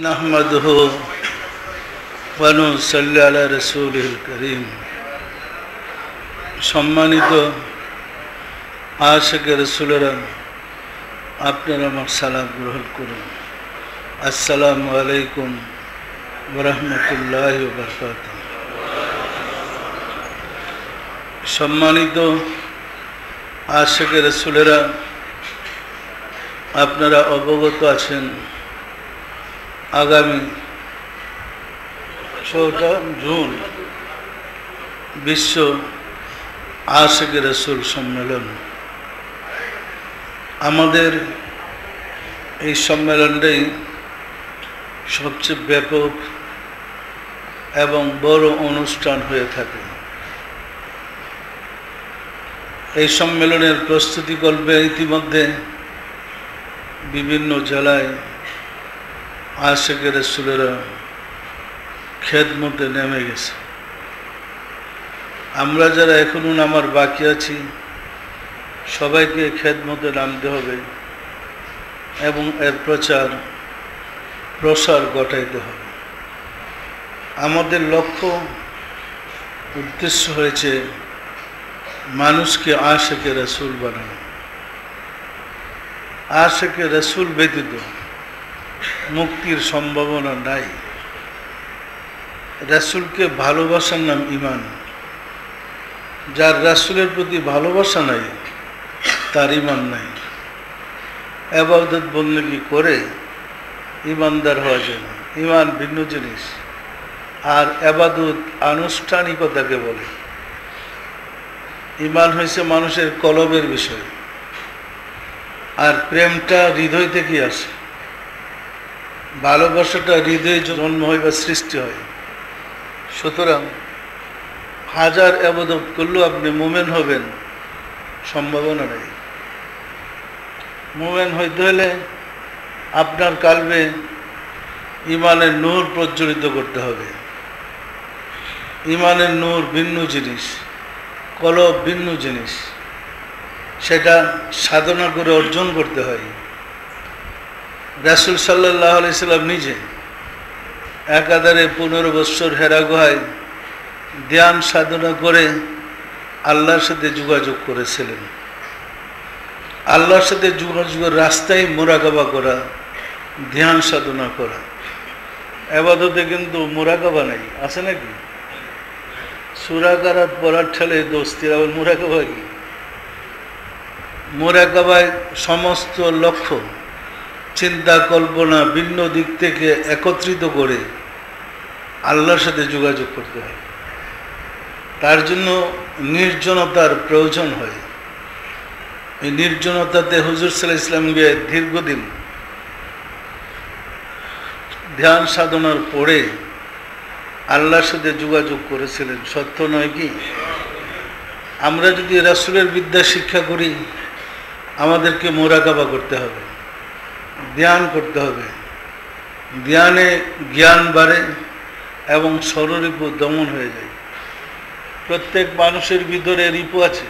নাহমাদুহু ওয়া নুসাল্লি আলা রাসূলিল কারীম। সম্মানিত আশিক রাসূলেরা, আপনারা আমার সালাম গ্রহণ করুন। আসসালামু আলাইকুম ওয়া রাহমাতুল্লাহি ওয়া বারাকাতুহু। সম্মানিত আশিক রাসূলেরা, আপনারা অবগত আছেন আগামী 4 জুন বিশ্ব আশিক রাসূল সম্মেলন। আমাদের এই সম্মেলনটাই সবচেয়ে ব্যাপক এবং বড় অনুষ্ঠান হয়ে থাকে। এই সম্মেলনের প্রস্তুতিকল্পে ইতিমধ্যে বিভিন্ন জেলায় আশিক রাসূলেরা খেদমতে নেমে গেছে। আমরা যারা এখনো নামার বাকি আছি, সবাইকে খেদমতে নামতে হবে এবং এর প্রসার ঘটাইতে হবে। আমাদের লক্ষ্য উদ্দেশ্য হয়েছে মানুষকে আশিক রাসূল বানানো। আশিক রাসূল ব্যতীত মুক্তির সম্ভাবনা নাই। রাসূলকে ভালোবাসার নাম ঈমান। যার রাসূলের প্রতি ভালোবাসা নাই, তার ঈমান নাই। ইবাদত বন্দেগী করে ঈমানদার হওয়া যায় না। ঈমান ভিন্ন জিনিস, আর ইবাদত আনুষ্ঠানিকতাকে বলে। ঈমান হয়েছে মানুষের কলবের বিষয়, আর প্রেমটা হৃদয় থেকে আসে। ভালোবাসাটা হৃদয়ে জন্ম হয় বা সৃষ্টি হয়। সুতরাং হাজার ইবাদত করলেও আপনি মুমিন হবেন সম্ভাবনা নেই। মুমিন হইতে হলে আপনার কালবে ঈমানের নূর প্রজ্বলিত করতে হবে। ঈমানের নূর ভিন্ন জিনিস, কলব ভিন্ন জিনিস। সেটা সাধনা করে অর্জন করতে হয়। রাসূল সাল্লাল্লাহু আলাইহি সাল্লাম নিজে একাধারে 15 বৎসর হেরা গুহায় ধ্যান সাধনা করে আল্লাহর সাথে যোগাযোগ করেছিলেন। আল্লাহর সাথে যোগাযোগের রাস্তায় মুরাকাবা করা, ধ্যান সাধনা করা। ইবাদতে কিন্তু মুরাকাবা নাই, আছে নাকি? সূরা কারাত পড়ার ঠেলে দোস্তির, আবার মুরাকাবা কি? মুরাকাবায় সমস্ত লক্ষ্য, চিন্তা, কল্পনা ভিন্ন দিক থেকে একত্রিত করে আল্লাহর সাথে যোগাযোগ করতে হয়। তার জন্য নির্জনতার প্রয়োজন হয়। এই নির্জনতাতে হুজুর সাল্লাল্লাহু আলাইহি ওয়াসাল্লাম গিয়ে দীর্ঘদিন ধ্যান সাধনার পরে আল্লাহর সাথে যোগাযোগ করেছিলেন। সত্য নয় কি? আমরা যদি রাসূলের বিদ্যা শিক্ষা করি, আমাদেরকে মুরাকাবা করতে হবে, ধ্যান করতে হবে। ধ্যানে জ্ঞান বাড়ে এবং ষড়রিপু দমন হয়ে যায়। প্রত্যেক মানুষের ভিতরে রিপু আছে।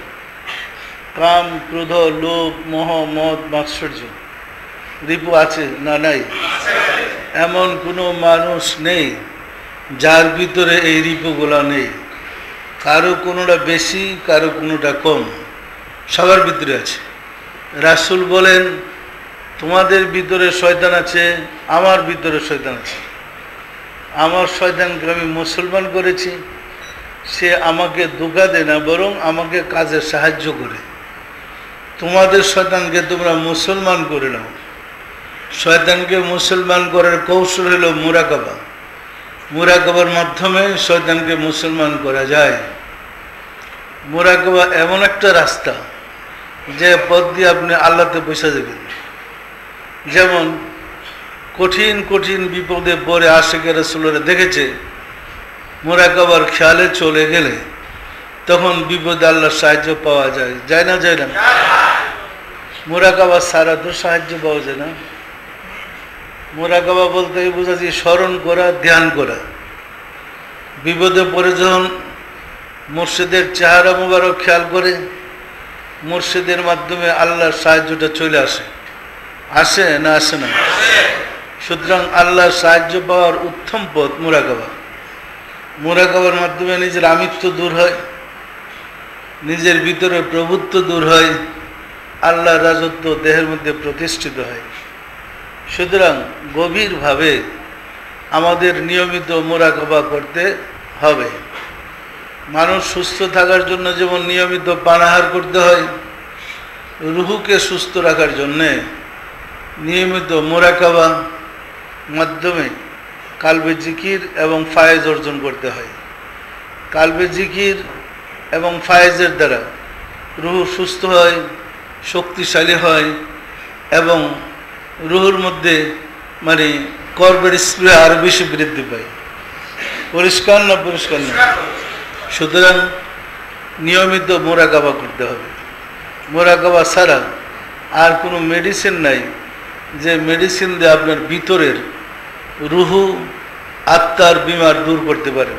কাম, ক্রোধ, লোভ, মোহ, মদ, মাৎসর্য, রিপু আছে না নাই? এমন কোনো মানুষ নেই যার ভিতরে এই রিপুগুলা নেই। কারো কোনোটা বেশি, কারো কোনোটা কম, সবার ভিতরে আছে। রাসূল বলেন, তোমাদের ভিতরে শয়তান আছে, আমার ভিতরে শয়তান আছে। আমার শয়তানকে আমি মুসলমান করেছি, সে আমাকে ধোঁকা দেয় না, বরং আমাকে কাজে সাহায্য করে। তোমাদের শয়তানকে তোমরা মুসলমান করে নাও। শয়তানকে মুসলমান করার কৌশল হলো মুরাকাবা। মুরাকাবার মাধ্যমে শয়তানকে মুসলমান করা যায়। মুরাকাবা এমন একটা রাস্তা যে পথ দিয়ে আপনি আল্লাহতে পৌঁছে যাবেন। যেমন কঠিন কঠিন বিপদে পড়ে আশিক রাসূলরা দেখেছে, মুরাকাবার খেয়ালে চলে গেলে তখন বিপদে আল্লাহর সাহায্য পাওয়া যায়। যায় না? যায় না? মুরাকাবা ছাড়া তো সাহায্য পাওয়া যায় না। মুরাকাবা বলতে বোঝাচ্ছি স্মরণ করা, ধ্যান করা। বিপদে পড়ে যখন মুর্শিদের চেহারা মুবারক খেয়াল করে, মুর্শিদের মাধ্যমে আল্লাহর সাহায্যটা চলে আসে। আসে না আসে না? সুতরাং আল্লাহর সাহায্য পাওয়ার উত্তম পথ মুরাকাবা। মুরাকাবার মাধ্যমে নিজের আমিত্ব দূর হয়, নিজের ভিতরে প্রভুত্ব দূর হয়, আল্লাহর রাজত্ব দেহের মধ্যে প্রতিষ্ঠিত হয়। সুতরাং গভীরভাবে আমাদের নিয়মিত মুরাকাবা করতে হবে। মানুষ সুস্থ থাকার জন্য যেমন নিয়মিত পানাহার করতে হয়, রুহুকে সুস্থ রাখার জন্যে নিয়মিত মুরাকাবা মাধ্যমে কালবে জিকির এবং ফায়েজ অর্জন করতে হয়। কালবে জিকির এবং ফায়েজের দ্বারা রুহু সুস্থ হয়, শক্তিশালী হয় এবং রুহুর মধ্যে কর্মের স্প্রে আরো বেশি বৃদ্ধি পায়। পরিষ্কার না? পরিষ্কার না? সুতরাং নিয়মিত মুরাকাবা করতে হবে। মুরাকাবা ছাড়া আর কোনো মেডিসিন নাই যে মেডিসিন দিয়ে আপনার ভিতরের রুহু আত্মার বিমার দূর করতে পারে।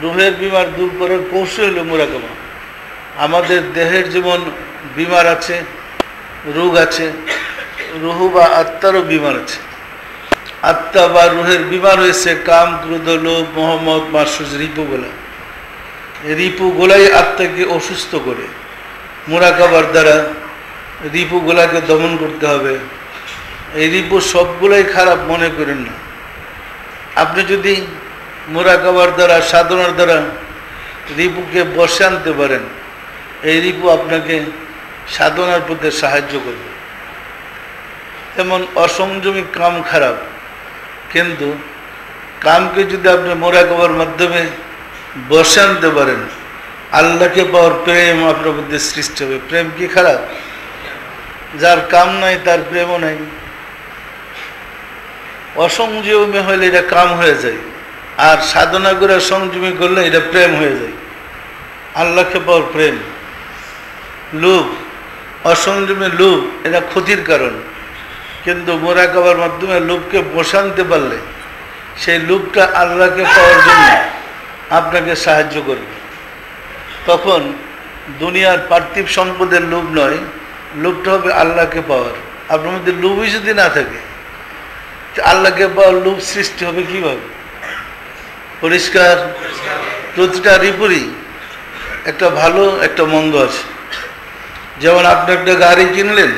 রুহের বিমার দূর করার কৌশল হলো মুরাকাবা। আমাদের দেহের যেমন বিমার আছে, রোগ আছে, রুহু বা আত্মারও বিমার আছে। আত্মা বা রুহের বিমার হয়েছে কাম, ক্রোধ, লোভ, মোহাম্মদ, মাসুজ, রিপুগুলা। এই রিপুগুলাই আত্মাকে অসুস্থ করে। মুরাকাবার দ্বারা রিপুগুলাকে দমন করতে হবে। এই রিপু সবগুলাই খারাপ মনে করেন না। আপনি যদি মুরাকাবার দ্বারা, সাধনার দ্বারা রিপুকে বসে আনতে পারেন, এই রিপু আপনাকে সাধনার পথে সাহায্য করবে। যেমন অসংযমী কাম খারাপ, কিন্তু কামকে যদি আপনি মুরাকাবার মাধ্যমে বসে আনতে পারেন, আল্লাহকে পাওয়ার প্রেম আপনার মধ্যে সৃষ্টি হবে। প্রেম কি খারাপ? যার কাম নাই তার প্রেমও নাই। অসংযমী হলে এটা কাম হয়ে যায়, আর সাধনা করে সংযমী করলে এটা প্রেম হয়ে যায়। আল্লাহকে পাওয়ার প্রেম। লোভ, অসংযমী লোভ, এটা ক্ষতির কারণ। কিন্তু মুরাকাবার মাধ্যমে লোভকে বসানতে পারলে সেই লোভটা আল্লাহকে পাওয়ার জন্য আপনাকে সাহায্য করবে। তখন দুনিয়ার পার্থিব সম্পদের লোভ নয়, লোভটা হবে আল্লাহকে পাওয়ার। আপনার মধ্যে লোভই যদি না থাকে, আল্লাহকে পাওয়ার লোভ সৃষ্টি হবে কিভাবে? পরিষ্কার? প্রতিটা রিপুরই একটা ভালো একটা মন্দ আছে। যেমন আপনি একটা গাড়ি কিনলেন,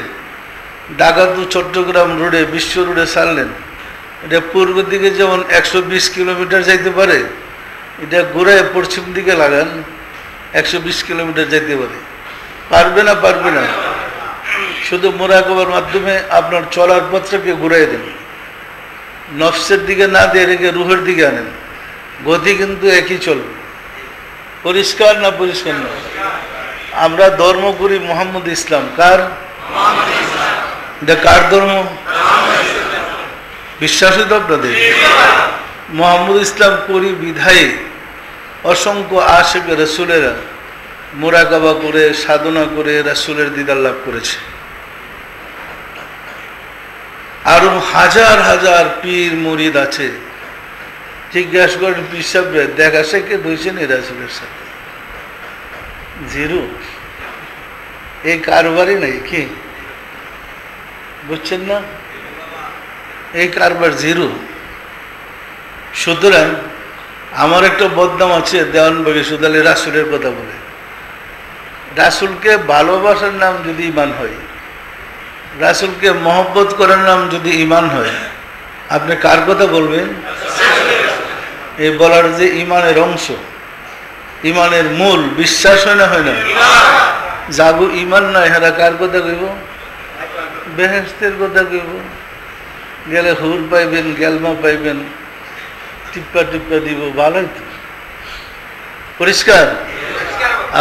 ঢাকা টু চট্টগ্রাম রোডে, বিশ্ব রোডে ছাড়লেন, এটা পূর্ব দিকে যেমন 120 কিলোমিটার যাইতে পারে, এটা ঘুরায় পশ্চিম দিকে লাগান, 120 কিলোমিটার যাইতে পারে। পারবে না? পারবে না। শুধু মুরাকাবার মাধ্যমে আপনার চলার পথটাকে ঘুরাই দেন, নফসের দিকে না দিয়ে রেখে রুহের দিকে আনেন, গতি কিন্তু একই চলবে। পরিষ্কার না? পরিষ্কার না? আমরা ধর্ম করি মোহাম্মদ ইসলাম। কার? এটা কার ধর্ম? বিশ্বাস হইতো আপনাদের? মোহাম্মদ ইসলাম করি বিধায় অসংখ্য আশিক রাসূলেরা মুরাকাবা করে, সাধনা করে রাসূলের দিদার লাভ করেছে। আরো হাজার হাজার পীর মুরিদ আছে। জিজ্ঞাসা করেন পীর সাহেব দেখা শেখে বইছেন এই রাসূলের সাথে? জিরো। এই কারবারই নেই। কি বুঝছেন না? এই কারবার জিরো। সুতরাং আমার একটা বদনাম আছে দেওয়ানবাগে, সুদালে রাসূলের কথা বলে। রাসূলকে ভালোবাসার নাম যদি ঈমান হয়, রাসূলকে মহব্বত করার নাম যদি ঈমান হয়, আপনি কার কথা বলবেন? এই বলার যে ঈমানের অংশ, ঈমানের মূল, বিশ্বাস হয় না? হয় না? যাগো ঈমান নাই হেরা কার কথা কইব? বেহেশতের কথা কইব। গেলে হুর পাইবেন, গেলমা পাইবেন, টিপ্পা টিপ্পা দিব, ভালোই তো। পরিষ্কার?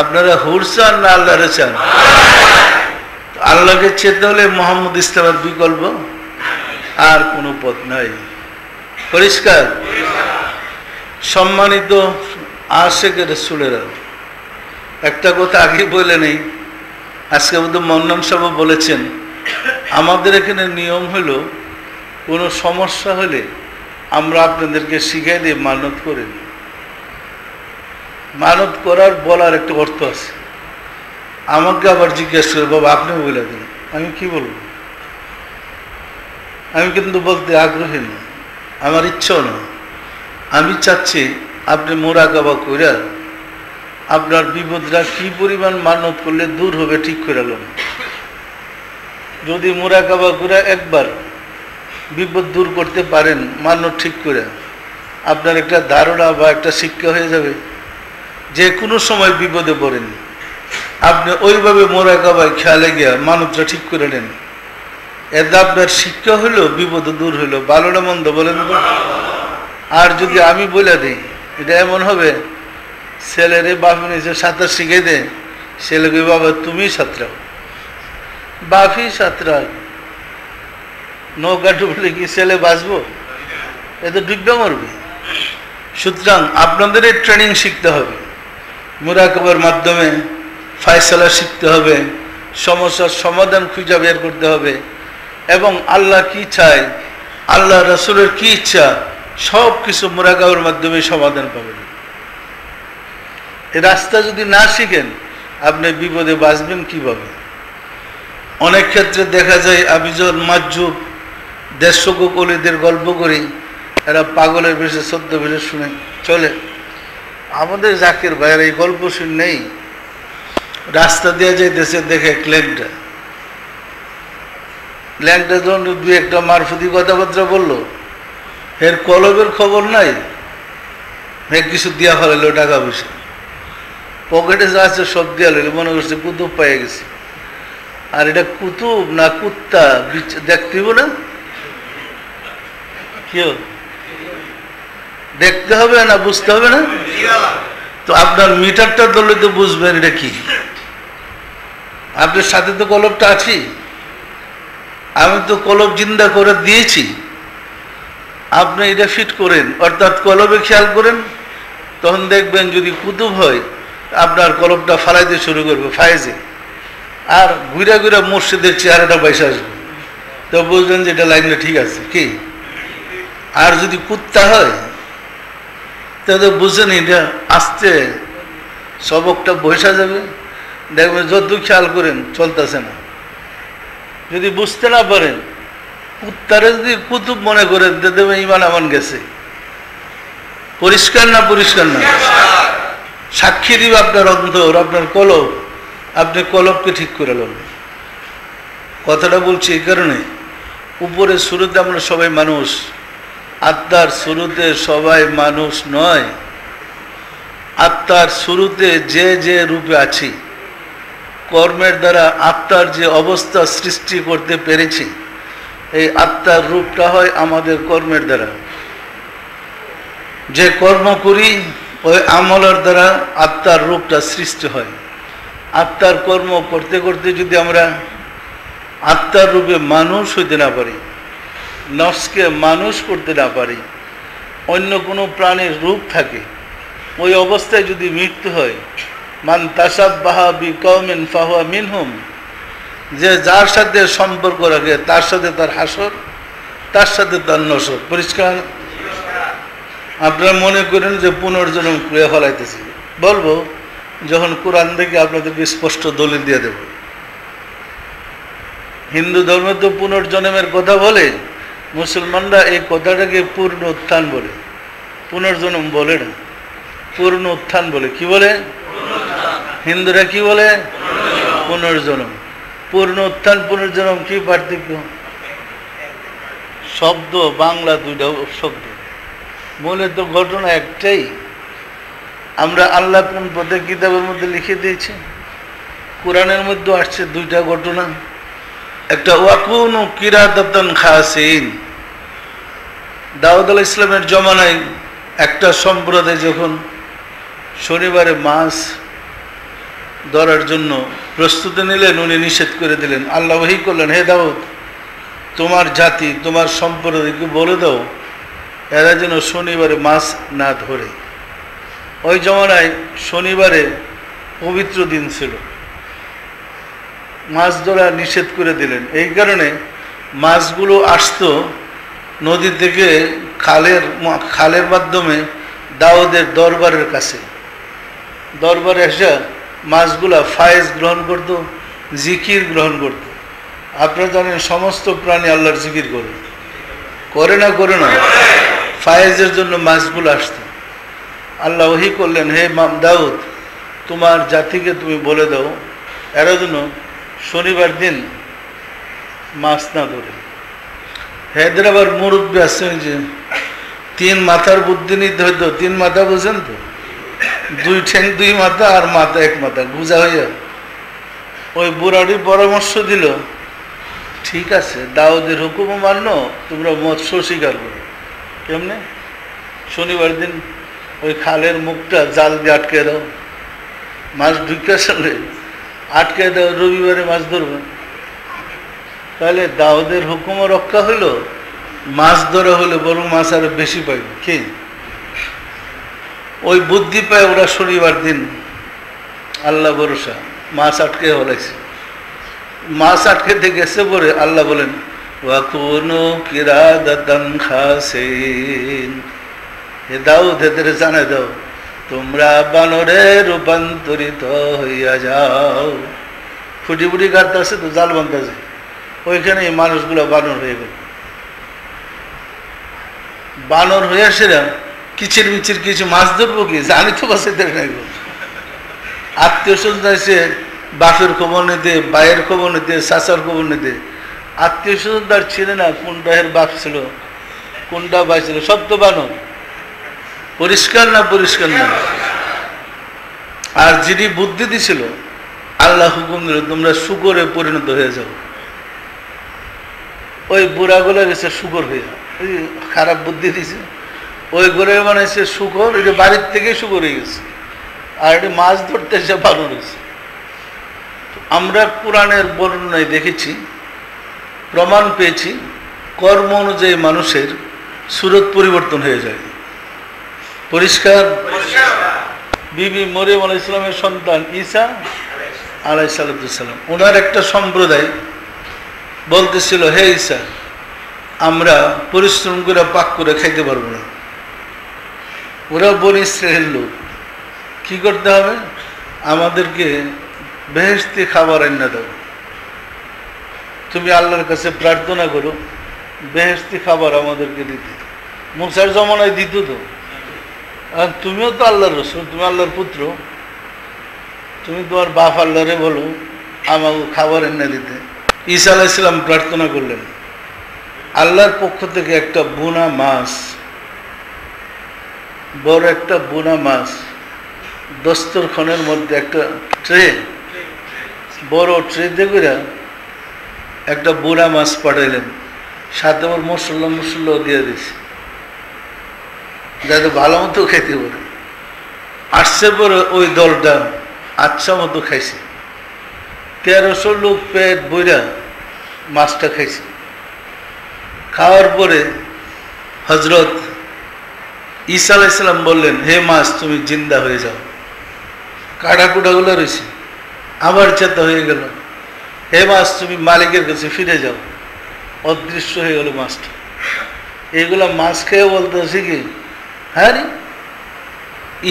আপনারা হুর চান না আল্লাহরে চান? আল্লাহকে চেতে হলে মোহাম্মদ ইসলামের বিকল্প আর কোনো পথ নাই। পরিষ্কার? সম্মানিত আশিক রাসূলেরা, একটা কথা আগে বলে নেই, আজকে বোধ মন্নান সাহেব বলেছেন, আমাদের এখানে নিয়ম হলো কোনো সমস্যা হলে আমরা আপনাদেরকে শিখাই দিয়ে মানত করি। মানত করার বলার একটা অর্থ আছে। আমাকে আবার জিজ্ঞেস করে, বাবা আপনি বলে দিন, আমি কি বলবো? আমি কিন্তু বলতে আগ্রহী না, আমার ইচ্ছাও না। আমি চাচ্ছি আপনি মোরাকাবা করে আপনার বিপদরা কি পরিমাণ মানত করলে দূর হবে ঠিক করে নেন। যদি মোরাকাবা করে একবার বিপদ দূর করতে পারেন মানত ঠিক করে, আপনার একটা ধারণা বা একটা শিক্ষা হয়ে যাবে যে কোনো সময় বিপদে পড়েন, আপনি ওইভাবে মোরাকাবায় খেয়ালে গিয়া মানতটা ঠিক করে নেন। এতে আপনার শিক্ষা হইল, বিপদ দূর হইল। ভালো না মন্দ বলেন তো? আর যদি আমি বলে দিই, এটা এমন হবে ছেলেরে বাপি নিচে সাঁতার শিখে দে, ছেলেকে বাবা তুমি সাঁতরাও, বাপি সাঁতরাও, নৌকা ডুবলে কি ছেলে বাঁচবো? এ তো ডুববে মরবে। সুতরাং আপনাদের এই ট্রেনিং শিখতে হবে, মুরাকাবার মাধ্যমে ফায়সালা শিখতে হবে, সমস্যার সমাধান খুঁজে বের করতে হবে, এবং আল্লাহ কি চায়, আল্লাহ রাসূলের কি ইচ্ছা, সব কিছু মুরাকাবার মাধ্যমে সমাধান পাবেন। এই রাস্তা যদি না শিখেন আপনি বিপদে বাঁচবেন কিভাবে? অনেক ক্ষেত্রে দেখা যায় আমি যখন মাজুব দেড়শো কলিদের গল্প করি, এরা পাগলের বেশে সদ্য বেশে শুনে চলে। আমাদের জাকির ভাইয়ের এই গল্প শুনে নেই, রাস্তা দিয়ে যাইতেছে দেখে ল্যাংটা যখন দু একটা মারফতি কথাবার্তা বললো, এর কলবের খবর নাই, কিছু দিয়া ফেলাইলো টাকা পয়সা, পকেটে যা আছে সব দিয়া লইল, মনে করছে কুতুব পেয়ে গেছে। আর এটা কুতুব না কুত্তা দেখতে না, কেউ দেখতে হবে না, বুঝতে হবে না? তো আপনার মিটারটা ধরলে তো বুঝবেন এটা কি। আপনার সাথে তো কলবটা আছি, আমি তো কলব জিন্দা করে দিয়েছি, আপনি এটা ফিট করেন, অর্থাৎ কলবে খেয়াল করেন, তখন দেখবেন যদি কুতুব হয় আপনার কলবটা ফালাইতে শুরু করবে ফায়েজে, আর ঘুরা ঘুরা মসজিদের চেহারাটা বাইসে আসবে, তো বুঝবেন যে এটা লাইনটা ঠিক আছে কি। আর যদি কুত্তা হয় তাহলে বুঝেন এটা আস্তে সবকটা বসা যাবে, দেখবেন যত খেয়াল করেন চলতেছে না। যদি বুঝতে না পারেন, কুত্তারে যদি কুতুব মনে করেন দেখবেন ইমান আমান গেছে। পরিষ্কার না? পরিষ্কার না? সাক্ষী দিবে আপনার অন্তর, আপনার কলব, আপনি কলবকে ঠিক করে নেন। কথাটা বলছি এই কারণে, উপরে শুরুতে আমরা সবাই মানুষ, আত্মার শুরুতে সবাই মানুষ নয়। আত্মার শুরুতে যে যে রূপে আছি, কর্মের দ্বারা আত্মার যে অবস্থা সৃষ্টি করতে পেরেছি, এই আত্মার রূপটা হয় আমাদের কর্মের দ্বারা। যে কর্ম করি ওই আমলের দ্বারা আত্মার রূপটা সৃষ্টি হয়। আত্মার কর্ম করতে করতে যদি আমরা আত্মার রূপে মানুষ হইতে না পারি, নফসকে মানুষ করতে না পারি, অন্য কোনো প্রাণীর রূপ থাকে, ওই অবস্থায় যদি মৃত্যু হয়, মান তাসাব্বাহা বিকওমিন ফাহুয়া মিনহুম, যে যার সাথে সম্পর্ক রাখে তার সাথে তার হাসর, তার সাথে তার নসর। পরিষ্কার? আপনারা মনে করেন যে পুনর্জন্ম ক্রিয়া ফলাইতেছি, বলবো যখন কোরআন থেকে আপনাদেরকে স্পষ্ট দলিল দিয়ে দেব। হিন্দু ধর্মে তো পুনর্জন্মের কথা বলে, মুসলমানরা এই কথাটাকে পূর্ণ উত্থান বলে, পুনর্জন্ম বলে না, পূর্ণ উত্থান বলে। কি বলে? হিন্দুরা কি বলে? পুনর্জন্ম। পূর্ণ উত্থান পুনর্জন্ম কি পার্থক্য? শব্দ, বাংলা দুইটা শব্দ, মূলে তো ঘটনা একটাই। আমরা আল্লাহ কোন পথে কিতাবের মধ্যে লিখে দিয়েছি, কোরআনের মধ্যে আসছে দুইটা ঘটনা। একটা ওয়াকুনু কিরাদাতান খাসিন, দাউদ আলাইহিস ইসলামের জমানায় একটা সম্প্রদায় যখন শনিবারে মাছ ধরার জন্য প্রস্তুতি নিলেন, উনি নিষেধ করে দিলেন। আল্লাহ ওহী করলেন, হে দাউদ, তোমার জাতি, তোমার সম্প্রদায়কে বলে দাও এরা যেন শনিবারে মাছ না ধরে। ওই জমানায় শনিবারে পবিত্র দিন ছিল, মাছ ধরা নিষেধ করে দিলেন। এই কারণে মাছগুলো আসতো নদী থেকে খালের মাধ্যমে দাউদের দরবারের কাছে। দরবারে এসে মাছগুলা ফায়েজ গ্রহণ করত, জিকির গ্রহণ করত। আপনারা জানেন সমস্ত প্রাণী আল্লাহর জিকির করে, করে না করে না, ফায়েজের জন্য মাছগুলো আসতো। আল্লাহ ওহী করলেন, হে দাউদ, তোমার জাতিকে তুমি বলে দাও এরা যেন শনিবার দিন মাছ না ধরে। এদের আবার মুরব্বী আছে, যে 3 মাথার বুদ্ধি নিতে হইতো। 3 মাথা বুঝেন তো, 2 ঠ্যাং 2 মাথা আর মাথা 1 মাথা, গুজা হইয়া ওই বুড়াটি পরামর্শ দিল, ঠিক আছে দাউদের হুকুমও মান্য, তোমরা মৎস্য শিকার করো। কেমনে? শনিবার দিন ওই খালের মুখটা জাল দিয়ে আটকে দাও, মাছ ঢুকে সালে আটকে দাও, রবিবারে মাছ ধরবে। তাহলে দাউদের হুকুমও রক্ষা হইল, মাছ ধরা হলে বরং মাছ আরো বেশি পাইবে। কি ওই বুদ্ধি পায় ওরা শনিবার দিন আল্লাহ ভরসা মাছ আটকে হলাইছে। মাছ আটকেতে গেছে পরে আল্লাহ বলেন, ওয়াকুনু কিরাদাতান খাসিন, হে দাউদ এদের জানাই দাও তোমরা বানরে রূপান্তরিত হইয়া যাও। ফুটি ফুটি কাটতে আছে তো, জাল বানতেছে, ওইখানে এই মানুষগুলো বানর হয়ে গেল। বানর হয়ে আসেরা কিচির মিচির কিছু মাছ ধরবো কি জানি তো, বাসে নাই। আত্মীয় স্বজন আছে, বাপের খবর নিতে, ভাইয়ের খবর নিতে, চাচার খবর নিতে। আত্মীয় স্বজন তার ছিল না, কোনটা এর বাপ ছিল, কোনটা ভাই ছিল, সব তো বানর। পরিষ্কার না পরিষ্কার না? আর যিনি বুদ্ধি দিছিল আল্লাহ হুকুম দিল তোমরা শুকরে পরিণত হয়ে যাও। ওই বুড়াগুলো গেছে শুকর হয়ে, ওই খারাপ বুদ্ধি দিছে, ওই ঘরে বানাইছে শুকর, এটা বাড়ির থেকে শুকর হয়ে গেছে। আর এটা মাছ ধরতে এসে বানর হয়েছে। আমরা কোরআনের বর্ণনায় দেখেছি, প্রমাণ পেয়েছি, কর্ম অনুযায়ী মানুষের সুরত পরিবর্তন হয়ে যায়। পরিষ্কার? বিবি মরিয়ম আলাইহিস সালামের সন্তান ঈসা আলাইহিস সালাম, ওনার একটা সম্প্রদায় বলতেছিল, হে ঈসা, আমরা পরিশ্রম করে পাক করে খাইতে পারবো না। ওরা বনি ইসরাইলের লোক, কি করতে হবে? আমাদেরকে বেহেশতি খাবার এনে দাও। তুমি আল্লাহর কাছে প্রার্থনা করো বেহেশতি খাবার আমাদেরকে দিতে। মুসার জমানায় দিত তো। আর তুমিও তো আল্লাহর রাসূল, তুমি আল্লাহর পুত্র, তুমি তোমার বাপ আল্লাহরে বলো আমাকে খাবার এনে দিতে। ঈসা আলাইহিস সালাম প্রার্থনা করলেন, আল্লাহর পক্ষ থেকে একটা বোনা মাছ, বড় একটা বোনা মাছ, দস্তরখানের মধ্যে একটা ট্রে, বড় ট্রে দিয়ে একটা বোনা মাছ পাঠাইলেন, সাথে ওর মশলা দিয়ে দিয়েছে যাতে ভালো মতো খেতে পারে। আসছে পরে ওই দলটা আচ্ছা মতো খাইছে, 1300 লোক পেট বইরা মাছটা খাইছে। খাওয়ার পরে হজরত ঈসা আলাইহিস সালাম বললেন, হে মাছ তুমি জিন্দা হয়ে যাও। কাটাকুটাগুলো রয়েছে, আবার চেতা হয়ে গেল, হে মাছ তুমি মালিকের কাছে ফিরে যাও। অদৃশ্য হয়ে গেল মাছটা। এইগুলা মাছ খেয়ে বলতেছে কি, হ্যাঁ রে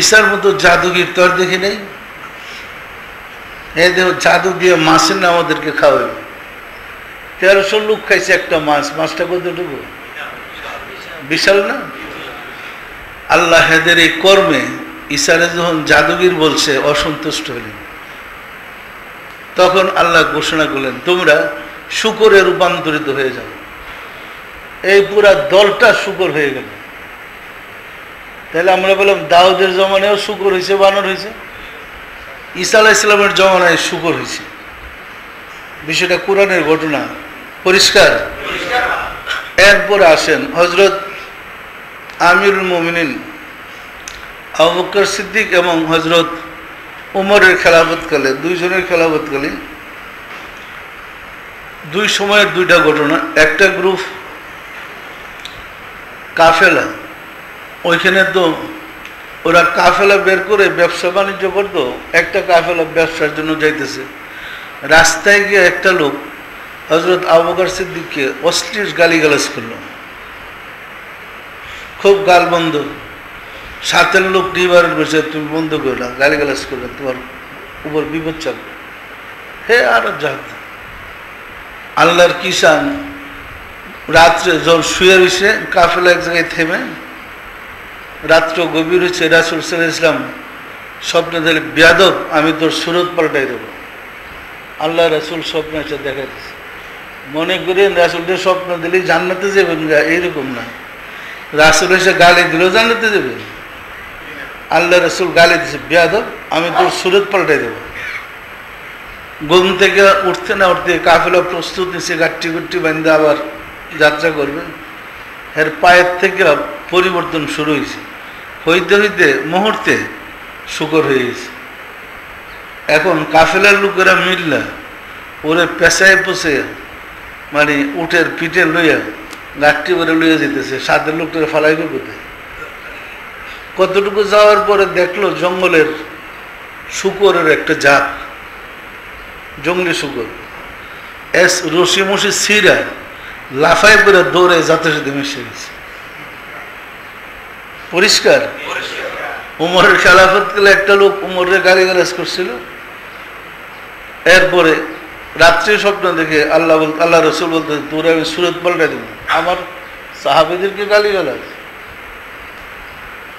ঈশার মতো জাদুগির তোর দেখি নেই, এই দেখো জাদু দিয়ে মাছের না আমাদেরকে খাওয়াবে। 1300 লোক খাইছে একটা মাছ, মাছটা কতটুকু বিশাল না? আল্লাহ এদের এই কর্মে ঈসারে যখন জাদুগির বলছে অসন্তুষ্ট হলেন, তখন আল্লাহ ঘোষণা করলেন তোমরা শুকরে রূপান্তরিত হয়ে যাও। এই পুরা দলটা শুকর হয়ে গেল। তাহলে আমরা বললাম দাউদের জমানায়ও শুকর হয়েছে, বানর হয়েছে, ঈসা আলাইহিস সালামের জমানায় শুকর হয়েছে। বিষয়টা কোরআনের ঘটনা, পরিষ্কার? এরপরে আসেন হজরত আমিরুল মুমিনিন আবু বকর সিদ্দিক এবং হজরত উমরের খেলাফতকালে, দুইজনের খেলাফতকালে দুই সময়ের দুইটা ঘটনা। একটা গ্রুপ কাফেলা, ওইখানে তো ওরা কাফেলা বের করে ব্যবসা বাণিজ্য করতো। একটা কাফেলা ব্যবসার জন্য যাইতেছে, রাস্তায় গিয়ে একটা লোক হজরত আবু বকর সিদ্দিককে অশ্লীল গালিগালাজ করলো, খুব গালবন্ধ। সাথের লোক ডিবারের বসে তুমি বন্ধ করো না, গালিগালাজ করলে তোমার উপর বিপদ চাপবে। হে আর জাহাদ, আল্লাহর কিষান রাত্রে যখন শুয়ে রয়েছে কাফেলা এক জায়গায় থেমে, রাত্র গভীর হয়েছে, রাসূল সাল্লাল্লাহু আলাইহি ওয়াসাল্লাম স্বপ্নে দিলে, বেয়াদব আমি তোর সুরত পাল্টাই দেবো। আল্লাহ রাসূল স্বপ্নে এসে দেখা দিচ্ছে। মনে করেন রাসূলকে স্বপ্ন দিলে জান্নাতে যাবেন, এইরকম না। রাসূল এসে গালি দিলেও জান্নাতে যাবেন। আল্লাহ রাসূল গালি দিচ্ছে, বেয়াদব আমি তোর সুরত পাল্টাই দেবো। ঘুম থেকে উঠতে না উঠতে কাফেলা প্রস্তুত নিচ্ছে, গাট্টি গুট্টি বান্ধে আবার যাত্রা করবে। এর পায়ের থেকে পরিবর্তন শুরু হয়েছে, হইতে হইতে মুহূর্তে শুকর হয়ে গেছে। এখন কাফেলার লোকেরা মিললা ওরে পেঁচায় পচে মানে উটের পিঠে লইয়া গাঠটি করে লইয়া যেতেছে, সাথে লোকটারে ফালাইবে কোথায়। কতটুকু যাওয়ার পরে দেখলো জঙ্গলের শুকরের একটা জাত, জঙ্গলি শুকর, রশি মশি ছিঁড়া লাফাই করে দৌড়ে জাতের সাথে মিশে গেছে। পরিষ্কার। উমরের খেলাফতকালে একটা লোক উমরের গালিগালাজ করছিল। এরপরে রাত্রে স্বপ্ন দেখে আল্লাহ রসুল বলতে, তোর আমি সুরত পাল্টাই দেব। আমার সাহাবীদেরকে গালিগালাজ।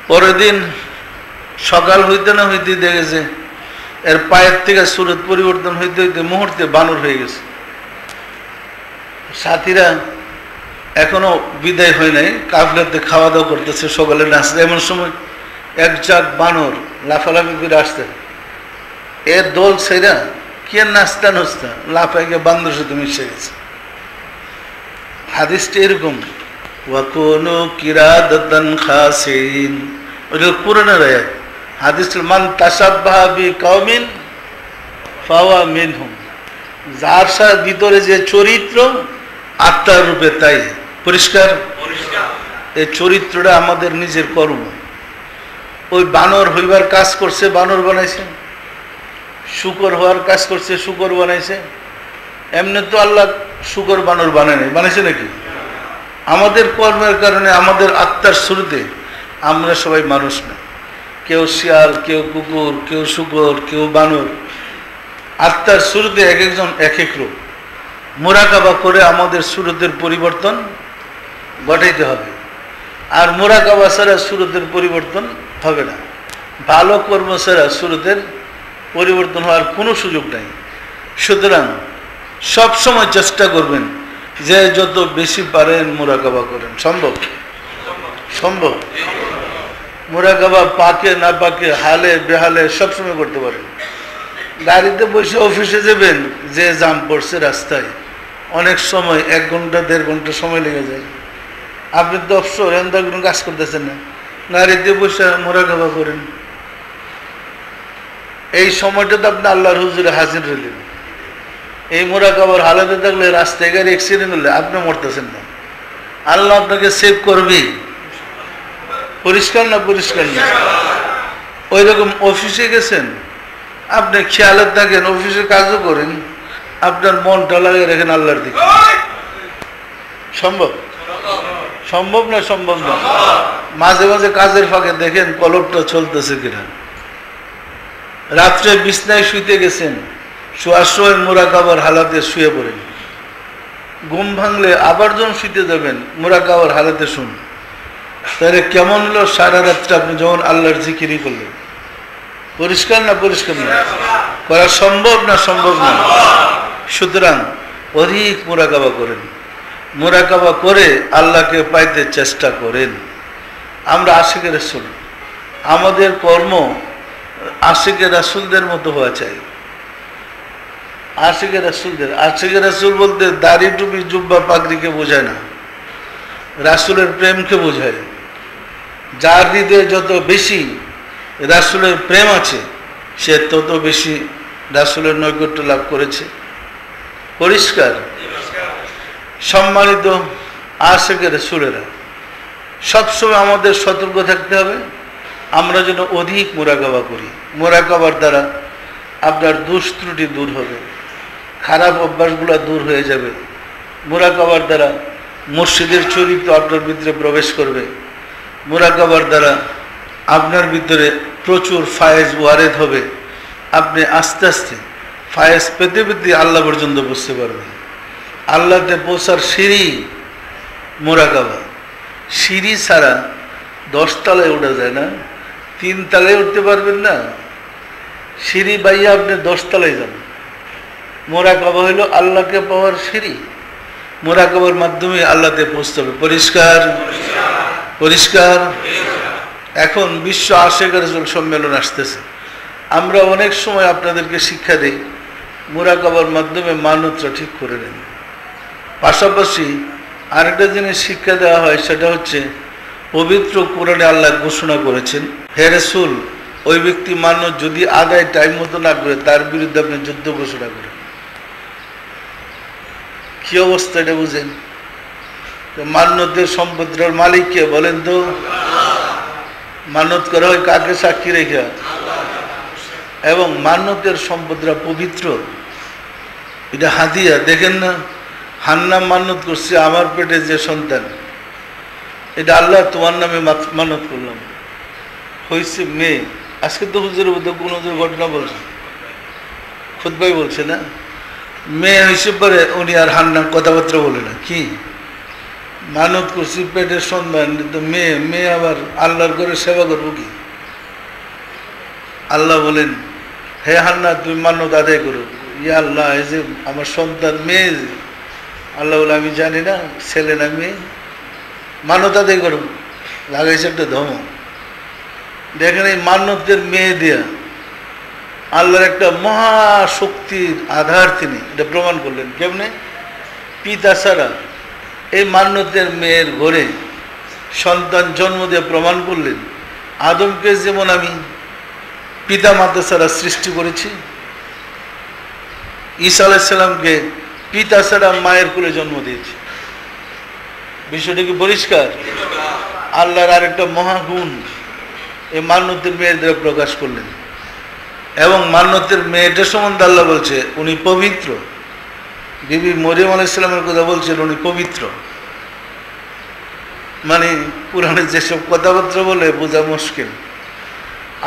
পরের দিন সকাল হইতে না হইতে দেখেছে এর পায়ের থেকে সুরত পরিবর্তন হইতে হইতে মুহূর্তে বানর হয়ে গেছে। সাথীরা এখনো বিদায় হয় নাই, কাফেলাতে খাওয়া দাওয়া করতেছে, সকালে নাচতে। এমন সময় এক জাক বানর লাফালাফি করে আসতে, এর দল সেরা কে নাচতা নাচতা লাফাই গিয়ে বান্দরের সাথে মিশে গেছে। হাদিসটা এরকম, ওয়াকুনু কিরাদাতান খাসিন, ওটা কুরআনের আয়াত। হাদিসের মান তাসাব্বাহা বিকাউমিন ফাওয়া মিনহুম, যার সাথে ভিতরে যে চরিত্র আত্মার রূপে তাই। পরিষ্কার। এই চরিত্রটা আমাদের নিজের কর্ম। ওই বানর হইবার কাজ করছে, বানর বানাইছে। শুকর হওয়ার কাজ করছে, শুকর বানাইছে। এমনি তো আল্লাহ শুকর বানর বানায় নাই, বানাইছে নাকি? আমাদের কর্মের কারণে আমাদের আত্মার শুরুতে আমরা সবাই মানুষ না, কেউ শিয়াল, কেউ কুকুর, কেউ শুকর, কেউ বানর। আত্মার শুরুতে এক একজন এক এক রূপ। মুরাকাবা করে আমাদের সুরতের পরিবর্তন ঘটাইতে হবে। আর মুরাকাবা ছাড়া সুরতের পরিবর্তন হবে না। ভালো কর্ম ছাড়া সুরতের পরিবর্তন হওয়ার কোনো সুযোগ নাই। সুতরাং সবসময় চেষ্টা করবেন যে যত বেশি পারেন মুরাকাবা করেন। সম্ভব? সম্ভব। মুরাকাবা পাকে না পাকে, হালে বেহালে সবসময় করতে পারেন। গাড়িতে বসে অফিসে যাবেন, যে জাম পড়ছে রাস্তায়, অনেক সময় 1 ঘন্টা 1.5 ঘন্টা সময় লেগে যায়। আপনি তো অবসর এমন কোনো কাজ করতেছেন না, গাড়িতে বসে মুরাকাবা করেন। এই সময়টা তো আপনি আল্লাহর হুজুরে হাজির হইলেন। এই মুরাকাবার হালাতে থাকলে রাস্তায় গাড়ি অ্যাক্সিডেন্ট হলে আপনি মরতেছেন না, আল্লাহ আপনাকে সেভ করবে। পরিষ্কার না? পরিষ্কার না? ওই রকম অফিসে গেছেন, আপনি খেয়ালে থাকেন, অফিসে কাজও করেন, আপনার মনটা লাগিয়ে রাখেন আল্লাহর দিকে। সম্ভব? সম্ভব না? সম্ভব না? মাঝে মাঝে কাজের ফাঁকে দেখেন কলপটা চলতেছে কিনা। রাত্রে বিছনায় শুইতে গেছেন, শোয়ার সময় মুরাকাবার হালাতে শুয়ে পড়েন। ঘুম ভাঙলে আবার যখন শুইতে যাবেন মুরাকাবার হালাতে শুন। তাহলে কেমন হলো সারা রাত্রে আপনি যখন আল্লাহর জিকিরি করলেন। পরিষ্কার না? পরিষ্কার না? করা সম্ভব না? সম্ভব না? সুতরাং অধিক মুরাকাবা করেন। মুরাকাবা করে আল্লাহকে পাইতে চেষ্টা করেন। আমরা আশিকে রাসূল, আমাদের কর্ম আশিকে রাসূলদের মতো হওয়া চাই। আশিকে রাসূলদের, আশিকে রাসূল বলতে দাড়ি টুপি জুব্বা পাগড়িকে বোঝায় না, রাসূলের প্রেমকে বোঝায়। যার হৃদয়ে যত বেশি রাসূলের প্রেম আছে সে তত বেশি রাসূলের নৈকট্য লাভ করেছে। পরিষ্কার? সম্মানিত আশিকে রাসূলেরা, সবসময় আমাদের সতর্ক থাকতে হবে আমরা যেন অধিক মুরাকাবা করি। মুরাকাবার দ্বারা আপনার দোষ ত্রুটি দূর হবে, খারাপ অভ্যাসগুলো দূর হয়ে যাবে। মুরাকাবার দ্বারা মুর্শিদের চরিত্র আপনার ভিতরে প্রবেশ করবে। মুরাকাবার দ্বারা আপনার ভিতরে প্রচুর ফায়েজ ওয়ারেদ হবে। আপনি আস্তে আস্তে ফায়েজ পেতে পেতে আল্লাহ পর্যন্ত বুঝতে পারবেন। আল্লাহতে পৌঁছার সিঁড়ি মোরাকাবা। সিঁড়ি ছাড়া 10 তলায় ওঠা যায় না, 3 তলায় উঠতে পারবেন না, সিঁড়ি বাইয়া আপনি 10 তলায় যান। মোরাকাবা হইল আল্লাহকে পাওয়ার সিঁড়ি, মোরাকাবার মাধ্যমে আল্লাহতে পৌঁছতে হবে। পরিষ্কার পরিষ্কার। এখন বিশ্ব আশিক রাসূল সম্মেলন আসতেছে, আমরা অনেক সময় আপনাদেরকে শিক্ষা দিই মোরাকাবার মাধ্যমে মানতটা ঠিক করে নেন। পাশাপাশি আরেকটা জিনিস শিক্ষা দেওয়া হয়, সেটা হচ্ছে পবিত্র কোরআনে আল্লাহ ঘোষণা করেছেন, হে রাসূল ওই ব্যক্তি মানত যদি আদায় টাইম মতো না করে তার বিরুদ্ধে আপনি যুদ্ধ ঘোষণা করেন। কি অবস্থা এটা বুঝেন? মান্যতের সম্পদের মালিক কে বলেন তো? মানত করা হয় কাকে সাক্ষী রেখে? এবং মান্যতের সম্পদরা পবিত্র, এটা হাদিয়া। দেখেন না, হান্না মান্যত করছে আমার পেটে যে সন্তান, এটা আল্লাহ তোমার নামে মানত করলাম, হয়েছে মেয়ে। আজকে তো হুজুরের মধ্যে কোনো ঘটনা বলছে, খুতবাই বলছে না, মেয়ে হয়েছে পরে উনি আর হান্নার কথাবার্তা বলে না। কি মানত করছি পেটের সন্তান, তো মেয়ে, মেয়ে আবার আল্লাহর করে সেবা করবো কি? আল্লাহ বলেন, হে হান্না তুমি মানত আদায় করো। ইয়া আল্লাহ, এই যে আমার সন্তান মেয়ে, আল্লাহ বলে আমি জানি না ছেলে না মেয়ে, মানত আদায় করো। লাগাইছে একটা ধমক। দেখেন এই মান্যতের মেয়ে দিয়া আল্লাহর একটা মহাশক্তির আধার তিনি এটা প্রমাণ করলেন। কেমনে? পিতা ছাড়া এই মান্যতের মেয়ের ঘরে সন্তান জন্ম দিয়ে প্রমাণ করলেন, আদমকে যেমন আমি পিতা মাতা ছাড়া সৃষ্টি করেছি, ঈসা আলাইহিস সালামকে পিতা ছাড়া মায়ের কোলে জন্ম দিয়েছি। বিষয়টা কি পরিষ্কার? আল্লাহর আরেকটা মহাগুণ এই মান্যতের মেয়ের দ্বারা প্রকাশ করলেন। এবং মান্যতের মেয়েটার সম্বন্ধে আল্লাহ বলছে উনি পবিত্র। বিবি মরিয়ম আলাইহিস সালামের কথা বলছেন উনি পবিত্র। মানে কোরআনে যেসব কথাবার্তা বলে বোঝা মুশকিল।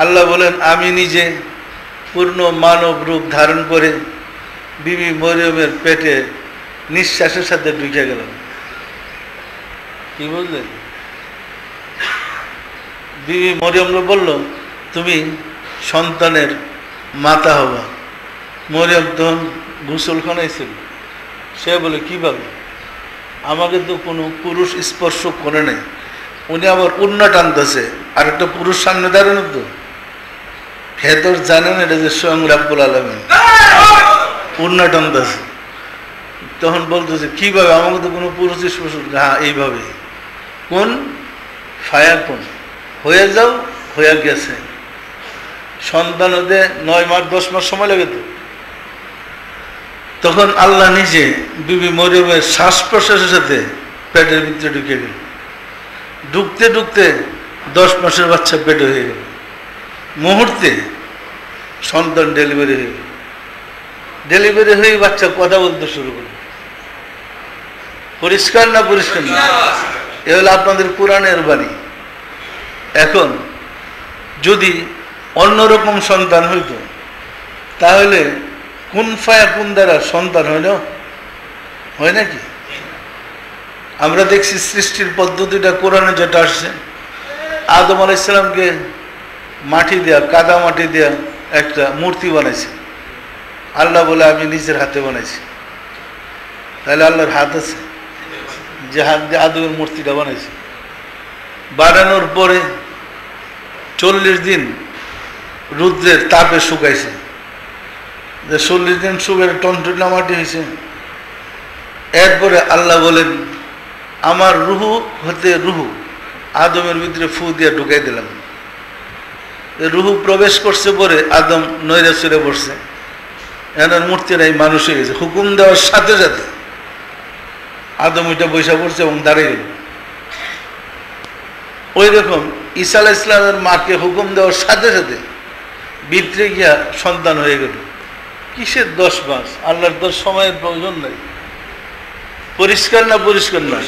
আল্লাহ বলেন আমি নিজে পূর্ণ মানব রূপ ধারণ করে বিবি মরিয়মের পেটে নিঃশ্বাসের সাথে ঢুকে গেলাম। কি বললেন? বিবি মরিয়মকে বলল তুমি সন্তানের মাতা হবা। মরিয়ম তখন গোসলখানায় ছিল। সে বলে কিভাবে? আমাকে তো কোনো পুরুষ স্পর্শ করে নাই। উনি আবার উন্না টানতেছে, আর একটা পুরুষ সামনে দাঁড়ানো তো। ভেতর জানেন এটা যে স্বয়ং রাব্বুল আলামিন উন্না টানতেছে। তখন বলতেছে কিভাবে? আমাকে তো কোনো পুরুষ স্পর্শ। হ্যাঁ এইভাবে। কোন ফায়া কোন হয়ে যাও, হয়ে গেছে। সন্তান হতে 9 মাস 10 মাস সময় লাগে তো। তখন আল্লাহ নিজে বিবি মরিয়মের শ্বাস প্রশ্বাসের সাথে পেটের ভিতরে ঢুকে গেল। ঢুকতে ঢুকতে 10 মাসের বাচ্চা পেটে হয়ে গেল। মুহূর্তে সন্তান ডেলিভারি হয়ে গেল। ডেলিভারি হয়ে বাচ্চা কথা বলতে শুরু করল। পরিষ্কার না পরিষ্কার না? এ হলো আপনাদের কোরআনের বাণী। এখন যদি অন্যরকম সন্তান হইত তাহলে কোন ফায়া কোন দ্বারা সন্তান হইল? হয় নাকি? আমরা দেখছি সৃষ্টির পদ্ধতিটা কোরআনে যেটা আসছে, আদম আলাইহিস সালামকে মাটি দেয়া, কাদা মাটি দেয়া একটা মূর্তি বানাইছে। আল্লাহ বলে আমি নিজের হাতে বানাইছি। তাহলে আল্লাহর হাত আছে যে হাত দিয়ে আদমের মূর্তিটা বানাইছে। বানানোর পরে 40 দিন রুদ্রের তাপে শুকাইছে। যে 40 দিন শুকিয়ে টনটনা মাটি হয়েছে। এরপরে আল্লাহ বলেন আমার রুহু হতে রুহু আদমের ভিতরে ফু দিয়ে ঢুকাই দিলাম। রুহু প্রবেশ করছে পরে আদম নৈরা চড়ে পড়ছে। এনার মূর্তি নাই, মানুষ হয়ে গেছে। হুকুম দেওয়ার সাথে সাথে আদম ওইটা বৈশা পড়ছে এবং দাঁড়িয়ে গেল। ওই রকম ঈসা আলাইহিস সালামের মাকে হুকুম দেওয়ার সাথে সাথে ভিতরে গিয়া সন্তান হয়ে গেল। কিসের 10 মাস? আল্লাহর 10 সময়ের প্রয়োজন নাই। পরিষ্কার না পরিষ্কার না?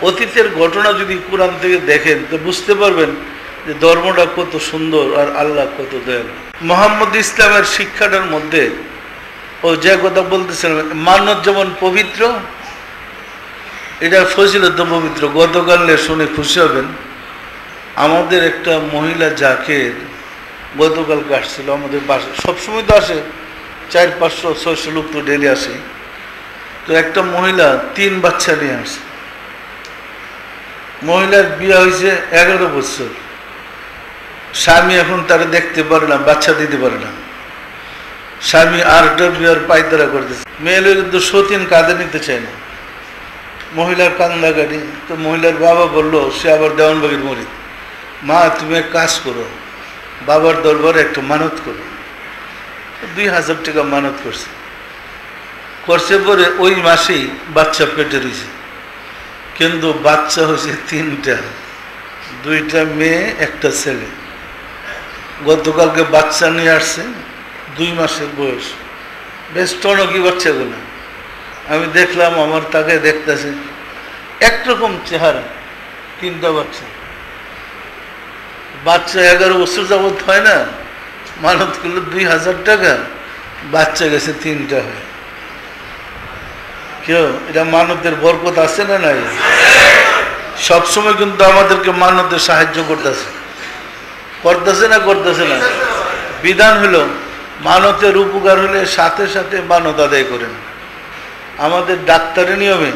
অতীতের ঘটনা যদি কোরআন থেকে দেখেন তো বুঝতে পারবেন যে ধর্মটা কত সুন্দর আর আল্লাহ কত দয়ালু। মুহাম্মদ ইসলামের শিক্ষাটার মধ্যে ও যে কথা বলতেছেন, মানত যেমন পবিত্র এটার ফজিলত পবিত্র। গতকালে শুনে খুশি হবেন, আমাদের একটা মহিলা জাকের গতকালকে আসছিল আমাদের বাসায়। সবসময় তো আসে, 400-500-600 লোক তো ডেলি আসে। তো একটা মহিলা 3 বাচ্চা নিয়ে আসে। মহিলার বিয়ে হয়েছে 11 বছর, স্বামী এখন তারা দেখতে পারে না, বাচ্চা দিতে পারে না। স্বামী আরেকটা বিয়ার পায়তারা করতেছে। মেয়ে লোক কিন্তু সতীন কাঁধে নিতে চায় না, মহিলার কান্দা গাড়ি। তো মহিলার বাবা বলল, সে আবার দেওয়ানবাগির মরিদ, মা তুমি এক কাজ করো, বাবার দরবারে একটু মানত করো। 2000 টাকা মানত করছে। পরে ওই মাসেই বাচ্চা পেটে রয়েছে, কিন্তু বাচ্চা হয়েছে 3টা, 2টা মেয়ে 1টা ছেলে। গতকালকে বাচ্চা নিয়ে আসছে, 2 মাসের বয়স, বেশ টনকি বাচ্চাগুলো। আমি দেখলাম, আমার তাকে দেখতেছে একরকম চেহারা, 3টা বাচ্চা। বাচ্চা 11 বছর যাবৎ হয় না, মানত করলো 2000 টাকা, বাচ্চা গেছে 3টা হয়। কেউ এটা মানতের বরকত আছে না নাই? সবসময় কিন্তু আমাদেরকে মানতের সাহায্য করতেছে না বিধান হলো মানতের উপকার হলে সাথে সাথে মানত আদায় করেন। আমাদের ডাক্তারের নিয়মে,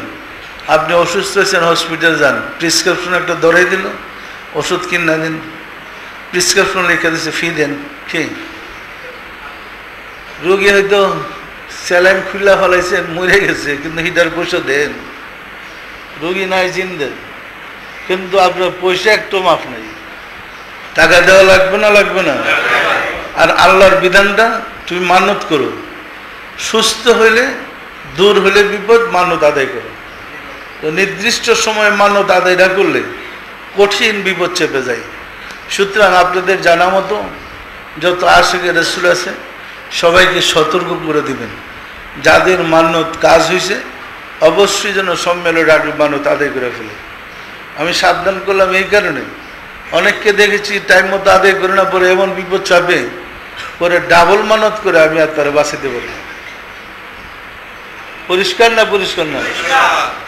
আপনি অসুস্থ হয়েছেন, হসপিটাল যান, প্রেসক্রিপশন একটা ধরাই দিল, ওষুধ কিনা দিন, প্রেসক্রিপশন লিখে দিচ্ছে, ফি দেন, খেয়ে। রোগী হয়তো স্যালাইন খুলে ফেলাইছেন, মরে গেছে, কিন্তু হিটার পয়সা দেন, রোগী নাই জিন্দে, কিন্তু আপনার পয়সা একটু মাফ নাই, টাকা দেওয়া লাগবে না। আর আল্লাহর বিধানটা তুমি মানত করো, সুস্থ হইলে, দূর হলে বিপদ, মানত আদায় করো। তো নির্দিষ্ট সময়ে মানত আদায় না করলে কঠিন বিপদ চেপে যায়। সুতরাং আপনাদের জানা মতো যত আশিকে রাসূল আছে সবাইকে সতর্ক করে দিবেন, যাদের মানত কাজ হয়েছে অবশ্যই যেন সম্মেলনে আগে মানত আদায় করে ফেলে। আমি সাবধান করলাম এই কারণে, অনেককে দেখেছি টাইম মতো আদায় করে না, পরে এমন বিপদ চাপে পরে ডাবল মানত করে আমি আর তারা বাঁচাতে পারি। পরিষ্কার না?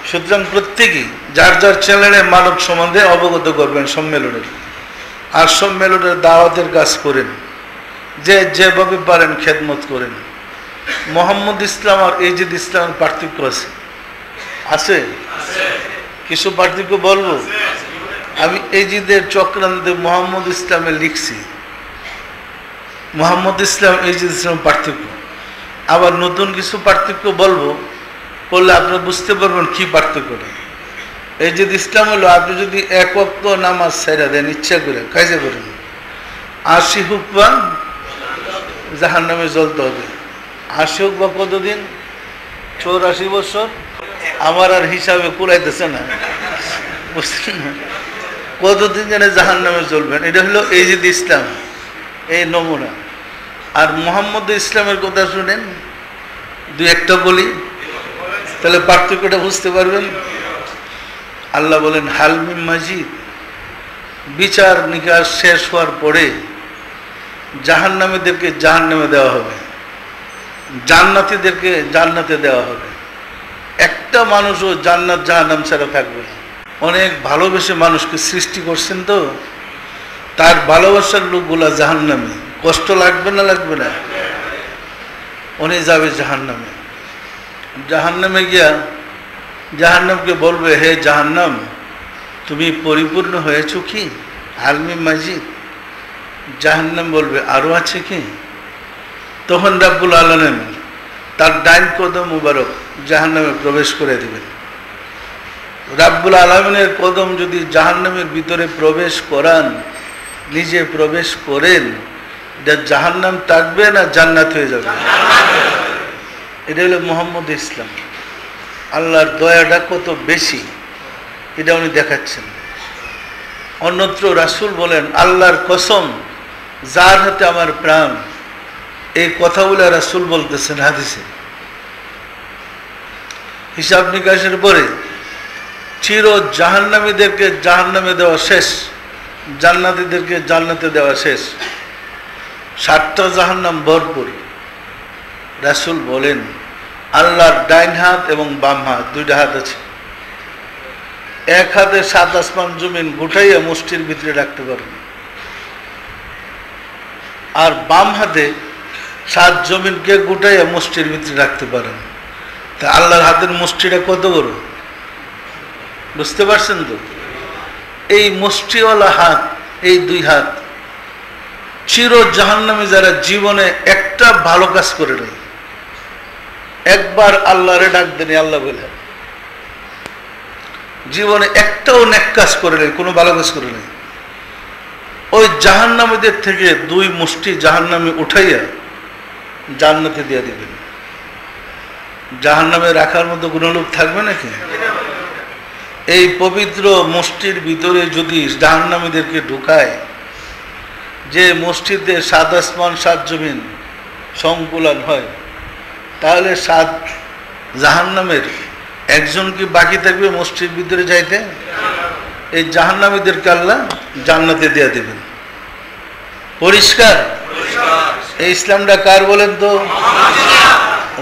সুতরাং প্রত্যেকেই যার যার চ্যানেলে মানব সম্বন্ধে অবগত করবেন সম্মেলনের। আর সম্মেলনের দাওয়াতের কাজ করেন, যে যেভাবে পারেন খেদমত করেন। মোহাম্মদ ইসলাম আর এজিদ ইসলামের পার্থক্য আছে? কিছু পার্থক্য বলবো। আমি এজিদের চক্রান্তে মোহাম্মদ ইসলামে লিখছি, মোহাম্মদ ইসলাম এজিদ ইসলাম পার্থক্য। আবার নতুন কিছু পার্থক্য বলবো, বললে আপনি বুঝতে পারবেন কি পার্থক্যটা। এজিদ ইসলাম হলো, আপনি যদি 1 ওয়াক্ত নামাজ ছেড়ে দেন ইচ্ছা করে, কাজে করেন, 80 হুকবা জাহান নামে জ্বলতে হবে। 80 হুকবা কতদিন? 84 বছর। আমার আর হিসাবে কুলাইতেছে না, বুঝছেন না? কতদিন জানে জাহান নামে জ্বলবেন। এটা হলো এজিদ ইসলাম, এই নমুনা। আর মোহাম্মদ ইসলামের কথা শুনেন, 2-1টা বলি, তাহলে পার্থক্যটা বুঝতে পারবেন। আল্লাহ বলেন, হালমিম মাজিদ, বিচার নিকাশ শেষ হওয়ার পরে জাহান্নামীদেরকে জাহান্নামে দেওয়া হবে, জান্নাতীদেরকে জান্নাতে দেওয়া হবে। একটা মানুষও জান্নাত জাহান্নাম ছাড়া থাকবে না। অনেক ভালোবেসে মানুষকে সৃষ্টি করছেন, তো তার ভালোবাসার লোকগুলা জাহান্নামী। কষ্ট লাগবে না? উনি যাবে জাহান্নামে। জাহান্নামে গিয়া জাহান্নামকে বলবে, হে জাহান্নাম, তুমি পরিপূর্ণ হয়েছো কি? হালমিম মাজিদ। জাহান্নাম বলবে, আরো আছে কি? তখন রাব্বুল আলামিন তার ডাইন কদম মুবারক জাহান্নামে প্রবেশ করে দিবেন। রাব্বুল আলামিনের কদম যদি জাহান্নামের ভিতরে প্রবেশ করান, নিজে প্রবেশ করেন, এটা জাহান্নাম থাকবে না জান্নাত হয়ে যাবে? এটা হলো মোহাম্মদ ইসলাম। আল্লাহর দয়াটা কত বেশি এটা উনি দেখাচ্ছেন। অন্যত্র রাসূল বলেন, আল্লাহর কসম, যার হাতে আমার প্রাণ, এই কথাগুলো রাসূল বলতেছেন হাদিসে। হিসাব নিকাশের পরে চির জাহান্নামীদেরকে জাহান্নামে দেওয়া শেষ, জান্নাতীদেরকে জান্নাতে দেওয়া শেষ। 7টা জাহান্নাম ভরপুর। রাসূল বলেন, আল্লাহর ডাইন হাত এবং বাম হাত, 2টা হাত আছে, এক হাতে 7 আসমান জমিন গুটাইয়া মুষ্টির ভিতরে রাখতে পারেন, আর বাম হাতে 7 জমিনকে গুটাইয়া মুষ্টির ভিতরে রাখতে পারেন। তা আল্লাহর হাতের মুষ্টিটা কত বড়, বুঝতে পারছেন তো? এই মুষ্টিওয়ালা হাত, এই 2 হাত চির জাহান্নামী যারা জীবনে একটা ভালো কাজ করে নাই, একবার আল্লাহরে ডাক দেনি আল্লাহ বলে, জীবনে একটাও নেক কাজ করে নাই, কোনো ভালো কাজ করে নাই, ওই জাহান্নামীদের থেকে 2 মুষ্টি জাহান্নামী উঠাইয়া জান্নাতে দিয়ে দিবেন। জাহান্নামে রাখার মতো কোনো লোক থাকবে নাকি? এই পবিত্র মুষ্টির ভিতরে যদি জাহান্নামীদেরকে ঢুকায়, যে মসজিদে 7 আসমান 7 জমিন সংকুলন হয়, তাহলে 7 জাহান্নামের একজন কি বাকি থাকবে মসজিদ ভিতরে যাইতে? এই জাহান্নামীদেরকে আল্লাহ জান্নাতে দিয়ে দেবেন। পরিষ্কার? এই ইসলামটা কার বলেন তো?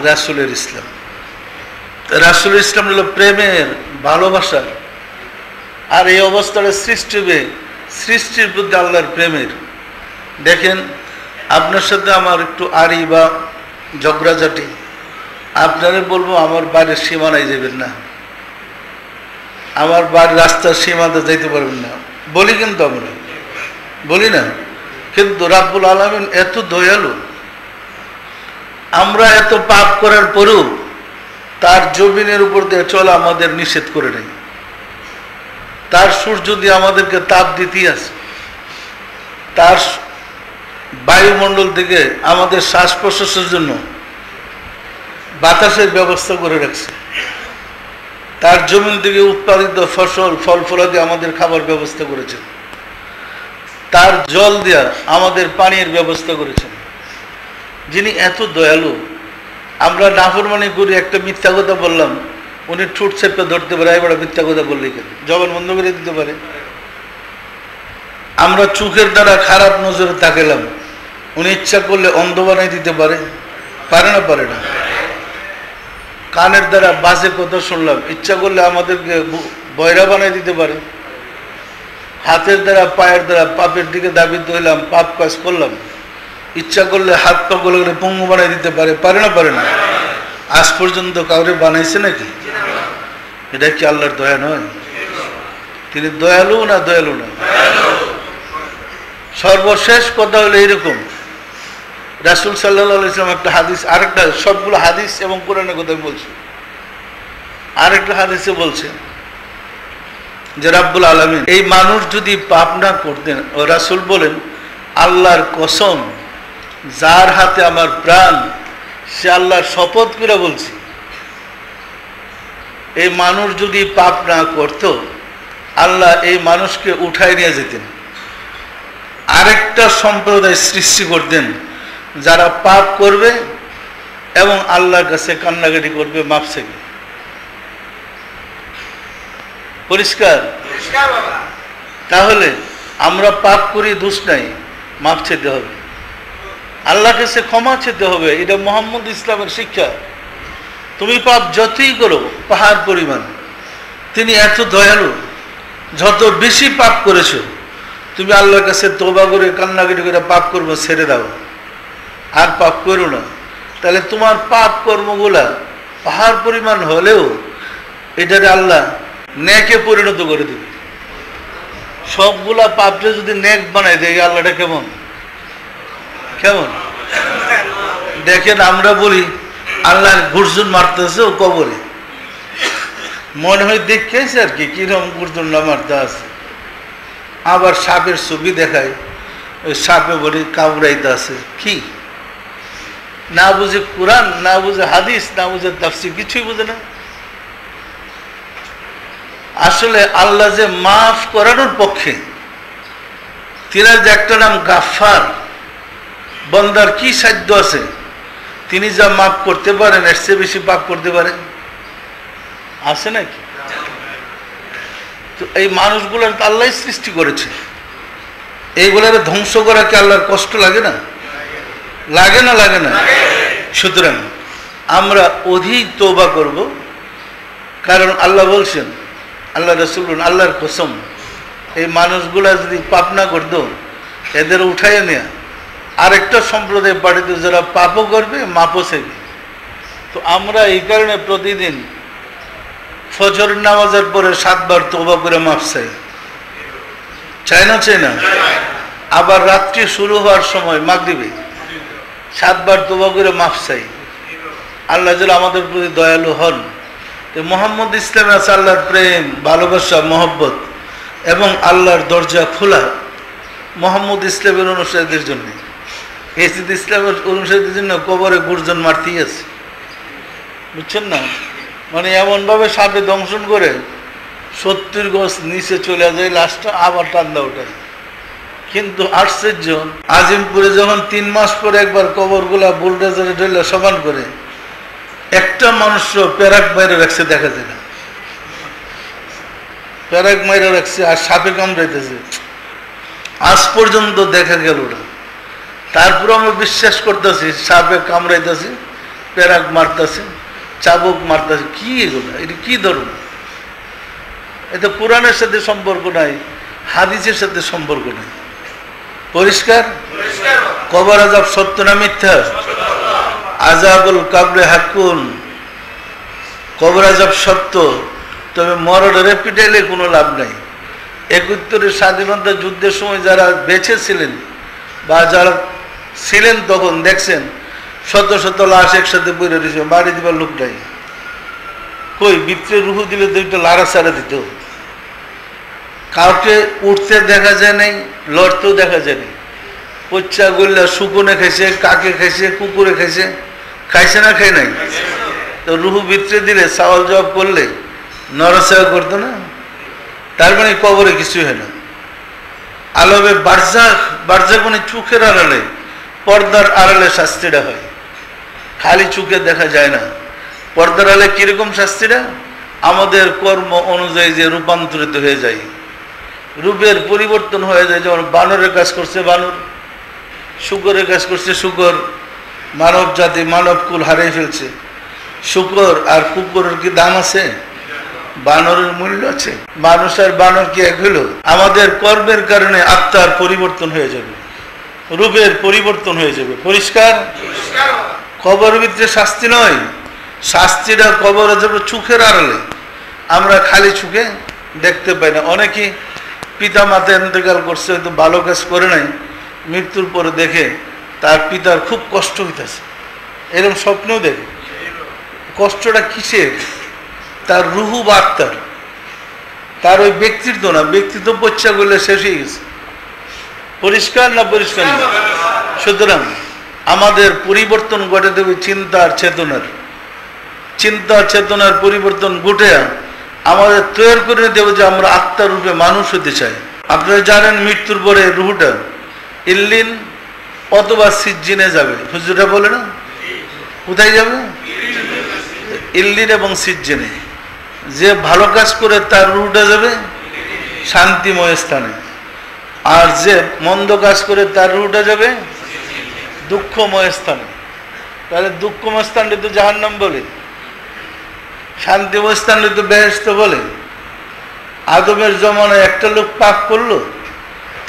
রাসূলের ইসলাম। রাসূলের ইসলাম হলো প্রেমের, ভালোবাসার। আর এই অবস্থাটা সৃষ্টি হবে সৃষ্টির প্রতি আল্লাহর প্রেমের। দেখেন, আপনার সাথে আমার একটু আড়ি বা ঝগড়াঝাটি, আপনারে বলবো আমার বাড়ির সীমানায় যাবেন না, আমার বাড়ির রাস্তার সীমাতে যাইতে পারবেন না বলি, কিন্তু আমরা বলি না। কিন্তু রাব্বুল আলামিন এত দয়ালু, আমরা এত পাপ করার পরেও তার জমিনের উপর দিয়ে চলা আমাদের নিষেধ করে নেই। তার সূর্য দিয়ে আমাদেরকে তাপ দিতেই আছে, তার বায়ুমণ্ডল থেকে আমাদের শ্বাস প্রশ্বাসের জন্য বাতাসের ব্যবস্থা করে রাখছে, তার জমিন থেকে উৎপাদিত ফসল ফল ফলাদি আমাদের খাবার ব্যবস্থা করেছেন, তার জল দিয়া আমাদের পানির ব্যবস্থা করেছেন। যিনি এত দয়ালু, আমরা নাফরমানি করি, একটা মিথ্যা কথা বললাম, উনি ঠোঁট চেপে ধরতে পারে, এবার মিথ্যা কথা বললে কেন, জবান বন্ধ করে দিতে পারে। আমরা চোখের দ্বারা খারাপ নজরে তাকালাম, উনি ইচ্ছা করলে অন্ধ বানাই দিতে পারে, পারে না? পারে না? কানের দ্বারা বাজে কথা শুনলাম, ইচ্ছা করলে আমাদেরকে বয়রা বানাই দিতে পারে। হাতের দ্বারা পায়ের দ্বারা পাপের দিকে ধাবিত হইলাম, পাপ কাজ করলাম, ইচ্ছা করলে হাত পা গলে গেলে পঙ্গু বানাই দিতে পারে, পারে না? পারে না? আজ পর্যন্ত কাউরে বানাইছে নাকি? এটা কি আল্লাহর দয়া নয়? তিনি দয়ালু না দয়ালু না? সর্বশেষ কথা হলো এইরকম, রাসূল সাল্লাল্লাহু আলাইহি ওয়াসাল্লাম একটা হাদিস, আরেকটা, সবগুলো হাদিস এবং কোরআনের কথা বলছে, আরেকটা হাদিসে বলছে যে রাব্বুল আলামিন এই মানুষ যদি পাপ না করতেন, ও রাসূল বলেন আল্লাহর কসম, যার হাতে আমার প্রাণ, সে আল্লাহর শপথ করে বলছি, এই মানুষ যদি পাপ না করত, আল্লাহ এই মানুষকে উঠায় নিয়ে যেতেন, আরেকটা সম্প্রদায় সৃষ্টি করতেন যারা পাপ করবে এবং আল্লাহর কাছে কান্নাকাটি করবে মাপ চেয়ে। পরিষ্কার? তাহলে আমরা পাপ করি, দোষ নাই, মাপ চেতে হবে, আল্লাহর কাছে ক্ষমা চেতে হবে। এটা মুহাম্মদ ইসলামের শিক্ষা। তুমি পাপ যতই করো পাহাড় পরিমাণ, তিনি এত দয়ালু, যত বেশি পাপ করেছো তুমি আল্লাহর কাছে তওবা করে কান্নাকাটি করে পাপ কর্ম ছেড়ে দাও, আর পাপ করো না, তাহলে তোমার পাপ কর্মগুলা পাহাড় পরিমাণ হলেও এটারে আল্লাহ নেকে পরিণত করে দেবে। সবগুলা পাপটা যদি নেক বানায় দেয়, আল্লাহটা কেমন কেমন? দেখেন, আমরা বলি আল্লাহ ঘুরজুন মারতেছে ও কবরে, মনে হয় দেখেছে আর কি কিরকম ঘুরজুনটা মারতে আছে। আবার সাপের ছবি দেখায়, ওই সাপে বলি কামড়াইতে আছে, কি না বুঝে কোরআন, না বুঝে হাদিস, না বুঝে তাফসীর, কিছুই বুঝে না। আসলে আল্লাহ যে মাফ করানোর পক্ষে, তিনার যে একটা নাম গাফফার, বান্দার কি সাধ্য আছে, তিনি যা মাফ করতে পারেন এর চেয়ে বেশি পাপ করতে পারেন? আছে নাকি? তো এই মানুষগুলোর তো আল্লাহ সৃষ্টি করেছে, এইগুলার ধ্বংস করা কি আল্লাহর কষ্ট লাগে না? লাগে না? লাগে না? সুতরাং আমরা অধিক তওবা করব, কারণ আল্লাহ বলছেন আল্লাহ রাসূল বলেন, আল্লাহর কসম, এই মানুষগুলা যদি পাপ না করতো, এদের উঠাইয়া নেয়া আরেকটা সম্প্রদায় পাঠিত, যারা পাপও করবে মাপও চাইবে। তো আমরা এই কারণে প্রতিদিন ফজর নামাজের পরে 7 বার তওবা করে মাফ চাই, চাই না? আবার রাত্রি শুরু হওয়ার সময় মাগরিবে 7 বার তওবা করে মাফ চাই। আল্লাহ যেন আমাদের প্রতি দয়ালু হন। তো মোহাম্মদ ইসলামে আছে আল্লাহর প্রেম, ভালোবাসা, মহব্বত এবং আল্লাহর দরজা খোলা মোহাম্মদ ইসলামের অনুসারীদের জন্য। এসিদ ইসলামের অনুসারীদের জন্য কবরে গুর্জন মারতেই আছে, বুঝছেন না? মানে এমনভাবে সাপে দংশন করে 70 গজ নিচে চলে যায়, লাশটা আবার টান্দা ওঠে। কিন্তু আশ্চর্য, আজিমপুরে যখন 3 মাস পরে একবার কবরগুলা বুলডোজারে ঢেলে সমান করে, একটা মানুষও প্যারাক বাইরে রাখছে দেখা যায় না। প্যারাক মাইরে রাখছে আর সাপে কামড়াইতেছে, আজ পর্যন্ত দেখা গেল না। তারপরে আমরা বিশ্বাস করতেছি সাপে কামড়াইতেছে, প্যারাক মারতেছে, চাবুক মারতেছে। কি এগুলো? এটা কি ধরুন? এটা কোরআনের সাথে সম্পর্ক নাই, হাদিসের সাথে সম্পর্ক নাই। পরিষ্কার? কবর আযাব সত্য না মিথ্যা? আযাবুল কবরে হাক্কুন, কবর আযাব সত্য, তবে মরণের পিটাইলে কোনো লাভ নাই। ৭১ স্বাধীনতা যুদ্ধের সময় যারা বেঁচে ছিলেন বা যারা ছিলেন তখন দেখছেন শত শত লাশ একসাথে পড়ে রয়েছে, বাড়ি দিবার লোক নাই। কই ভিতরে রুহু দিলে তো একটু লাড়া ছাড়া দিত। কাউকে উঠতে দেখা যায় নাই, লড়তেও দেখা যায় নাই। পচ্চা গল্লা শুকুনে খাইছে, কাকে খাইছে, কুকুরে খাইছে, খাইছে না খাই নাই? তো রুহু ভিতরে দিলে সওয়াল জবাব করলে নরসায় করতো না। তার মানে কবরে কিছু হয় না। আলবে বারজাখ, বারজাখ মানে চোখের আড়ালে, পর্দার আড়ালে শাস্তিটা হয়, খালি চোখে দেখা যায় না। পর্দার আড়ালে কিরকম শাস্তিটা? আমাদের কর্ম অনুযায়ী যে রূপান্তরিত হয়ে যায়, রূপের পরিবর্তন হয়ে যায়। যেমন বানরের কাজ করছে বানর, শুকরের কাজ করছে শুকর, মানব জাতি মানব কুল হারিয়ে ফেলছে। শুকর আর কুকুরের কি দাম আছে? বানরের মূল্য আছে? মানুষ আর বানর কি এক হইল? আমাদের কর্মের কারণে আত্মার পরিবর্তন হয়ে যাবে, রূপের পরিবর্তন হয়ে যাবে। পরিষ্কার? কবরের ভিতরে শাস্তি নয়, শাস্তিটা কবরে যাবে চোখের আড়ালে, আমরা খালি চোখে দেখতে পাই না। অনেকেই পিতা মাতা ইন্তেকাল করছে, হয়তো ভালো কাজ করে নাই, মৃত্যুর পরে দেখে তার পিতার খুব কষ্ট হইতেছে, এরকম স্বপ্নেও দেখে। কষ্টটা কিসের? তার রুহু বা আত্মার, তার ওই ব্যক্তিত্ব না। ব্যক্তিত্ব পচ্চা করলে শেষ হয়ে গেছে। পরিষ্কার না? পরিষ্কার না? সুতরাং আমাদের পরিবর্তন ঘটে দেবে চিন্তার চেতনার, চিন্তা চেতনার পরিবর্তন ঘটে আমাদের তৈরি করে দেবে যে আমরা আত্মার রূপে মানুষ হতে চাই। আপনারা জানেন মৃত্যুর পরে রুহুটা ইল্লিন অথবা সিজ্জিনে যাবে। হুজুরা বলে না, কোথায় যাবে? ইল্লিন এবং সিজ্জিনে। যে ভালো কাজ করে তার রুহুটা যাবে শান্তিময় স্থানে, আর যে মন্দ কাজ করে তার রুহুটা যাবে দুঃখময় স্থানে। তাহলে দুঃখময় স্থানটি তো জাহান্নাম বলে, শান্তিময় স্থানটি তো বেহেশত বলে। আদমের জমানায় একটা লোক পাপ করলো,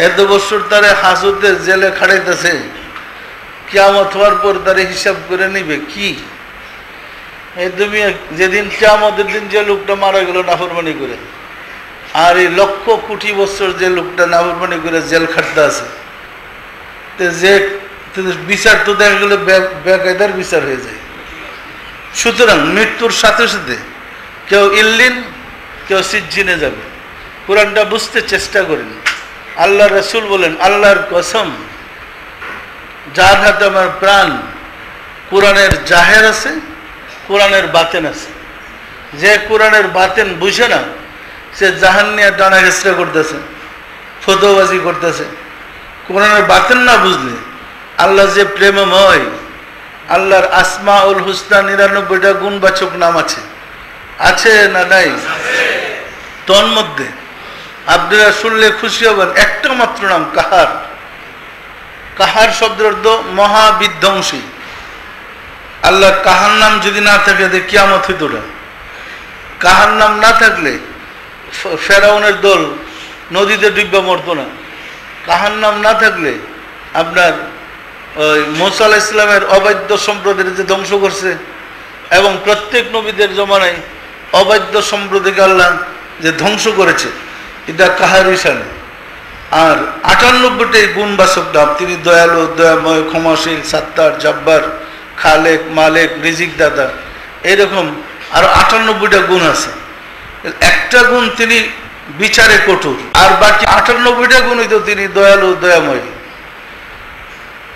এত বছর তারে হাজতে জেলে খাড়াইতেছে, কিয়ামত হওয়ার পর তারে হিসাব করে নিবে কি? এই তুমি যেদিন কিয়ামতের দিন যে লোকটা মারা গেল নাফরমানি করে, আর এই 1,00,00,000 বছর যে লোকটা নাফরমানি করে জেল খাটতে আছে, যে বিচার তো দেখা গেলে বেকায়দার বিচার হয়ে যায়। সুতরাং মৃত্যুর সাথে সাথে কেউ ইল্লিন, কেউ সিজ্জিনে যাবে। কোরআনটা বুঝতে চেষ্টা করেন। আল্লাহ রাসূল বলেন, আল্লাহর কসম, যার হাতে আমার প্রাণ, কোরআনের জাহের আছে, কোরআনের বাতেন আছে। যে কোরআনের বাতেন বুঝে না, সে জাহান নিয়ে টানা হেঁচড়া করতেছে, ফতোয়াবাজি করতেছে। কোরআনের বাতেন না বুঝলে, আল্লাহ যে প্রেমময়, আল্লাহর আসমাউল হুসনা 99টা গুণবাচক নাম আছে, আছে না নাই? তোর মধ্যে আপনারা শুনলে খুশি হবেন, একটা মাত্র নাম কাহার। কাহার শব্দের অর্থ মহাবিধ্বংসী। আল্লাহ কাহার নাম যদি না থাকে, কিয়ামত হইত না। কাহার নাম না থাকলে ফেরাউনের দল নদীতে ডুববা মরতো না। জাহান্নাম না থাকলে আপনার ওই মুসা আলাইহিস সালামের অবাধ্য সম্প্রদায়কে যে ধ্বংস করছে, এবং প্রত্যেক নবীদের জমানায় অবাধ্য সম্প্রদায়কে আল্লাহ যে ধ্বংস করেছে, এটা কাহার ইশানে। আর 98টাই গুণবাচক নাম। তিনি দয়ালু, দয়াময়, ক্ষমাশীল, সাত্তার, জব্বার, খালেক, মালেক, রিজিক দাতা, এরকম আরো 98টা গুণ আছে। একটা গুণ তিনি বিচারে কঠোর, আর বাকি 98টা গুণই তো তিনি দয়ালু, দয়াময়।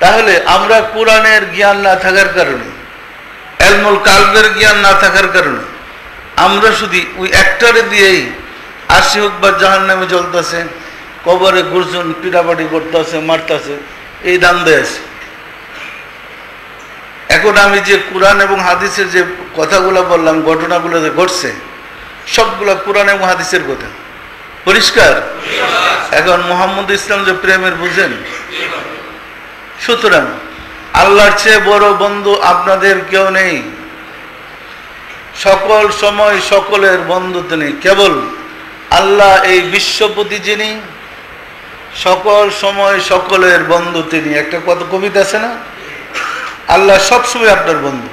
তাহলে আমরা কোরআনের জ্ঞান না থাকার কারণে, এলমুল কালবের জ্ঞান না থাকার কারণে আমরা শুধু ওই একটারে দিয়েই আশি হোক বা জাহান্নামে জ্বলতেছে, কবরে গুরজন পিটাপাটি করতেছে, মারতেছে, এই দাম দেয় আছে। এখন আমি যে কোরআন এবং হাদিসের যে কথাগুলো বললাম, ঘটনাগুলো যে ঘটছে, সবগুলো কোরআন এবং হাদিসের কথা, পরিষ্কার। এখন মুহাম্মদ ইসলাম যে প্রেমের বুঝেন, সুতরাং আল্লাহর চেয়ে বড় বন্ধু আপনাদের কেউ নেই। সকল সময় সকলের বন্ধু তিনি, কেবল আল্লাহ এই বিশ্বপতি যিনি, সকল সময় সকলের বন্ধু তিনি। একটা কত কবিতা আছে না, আল্লাহ সবসময় আপনার বন্ধু।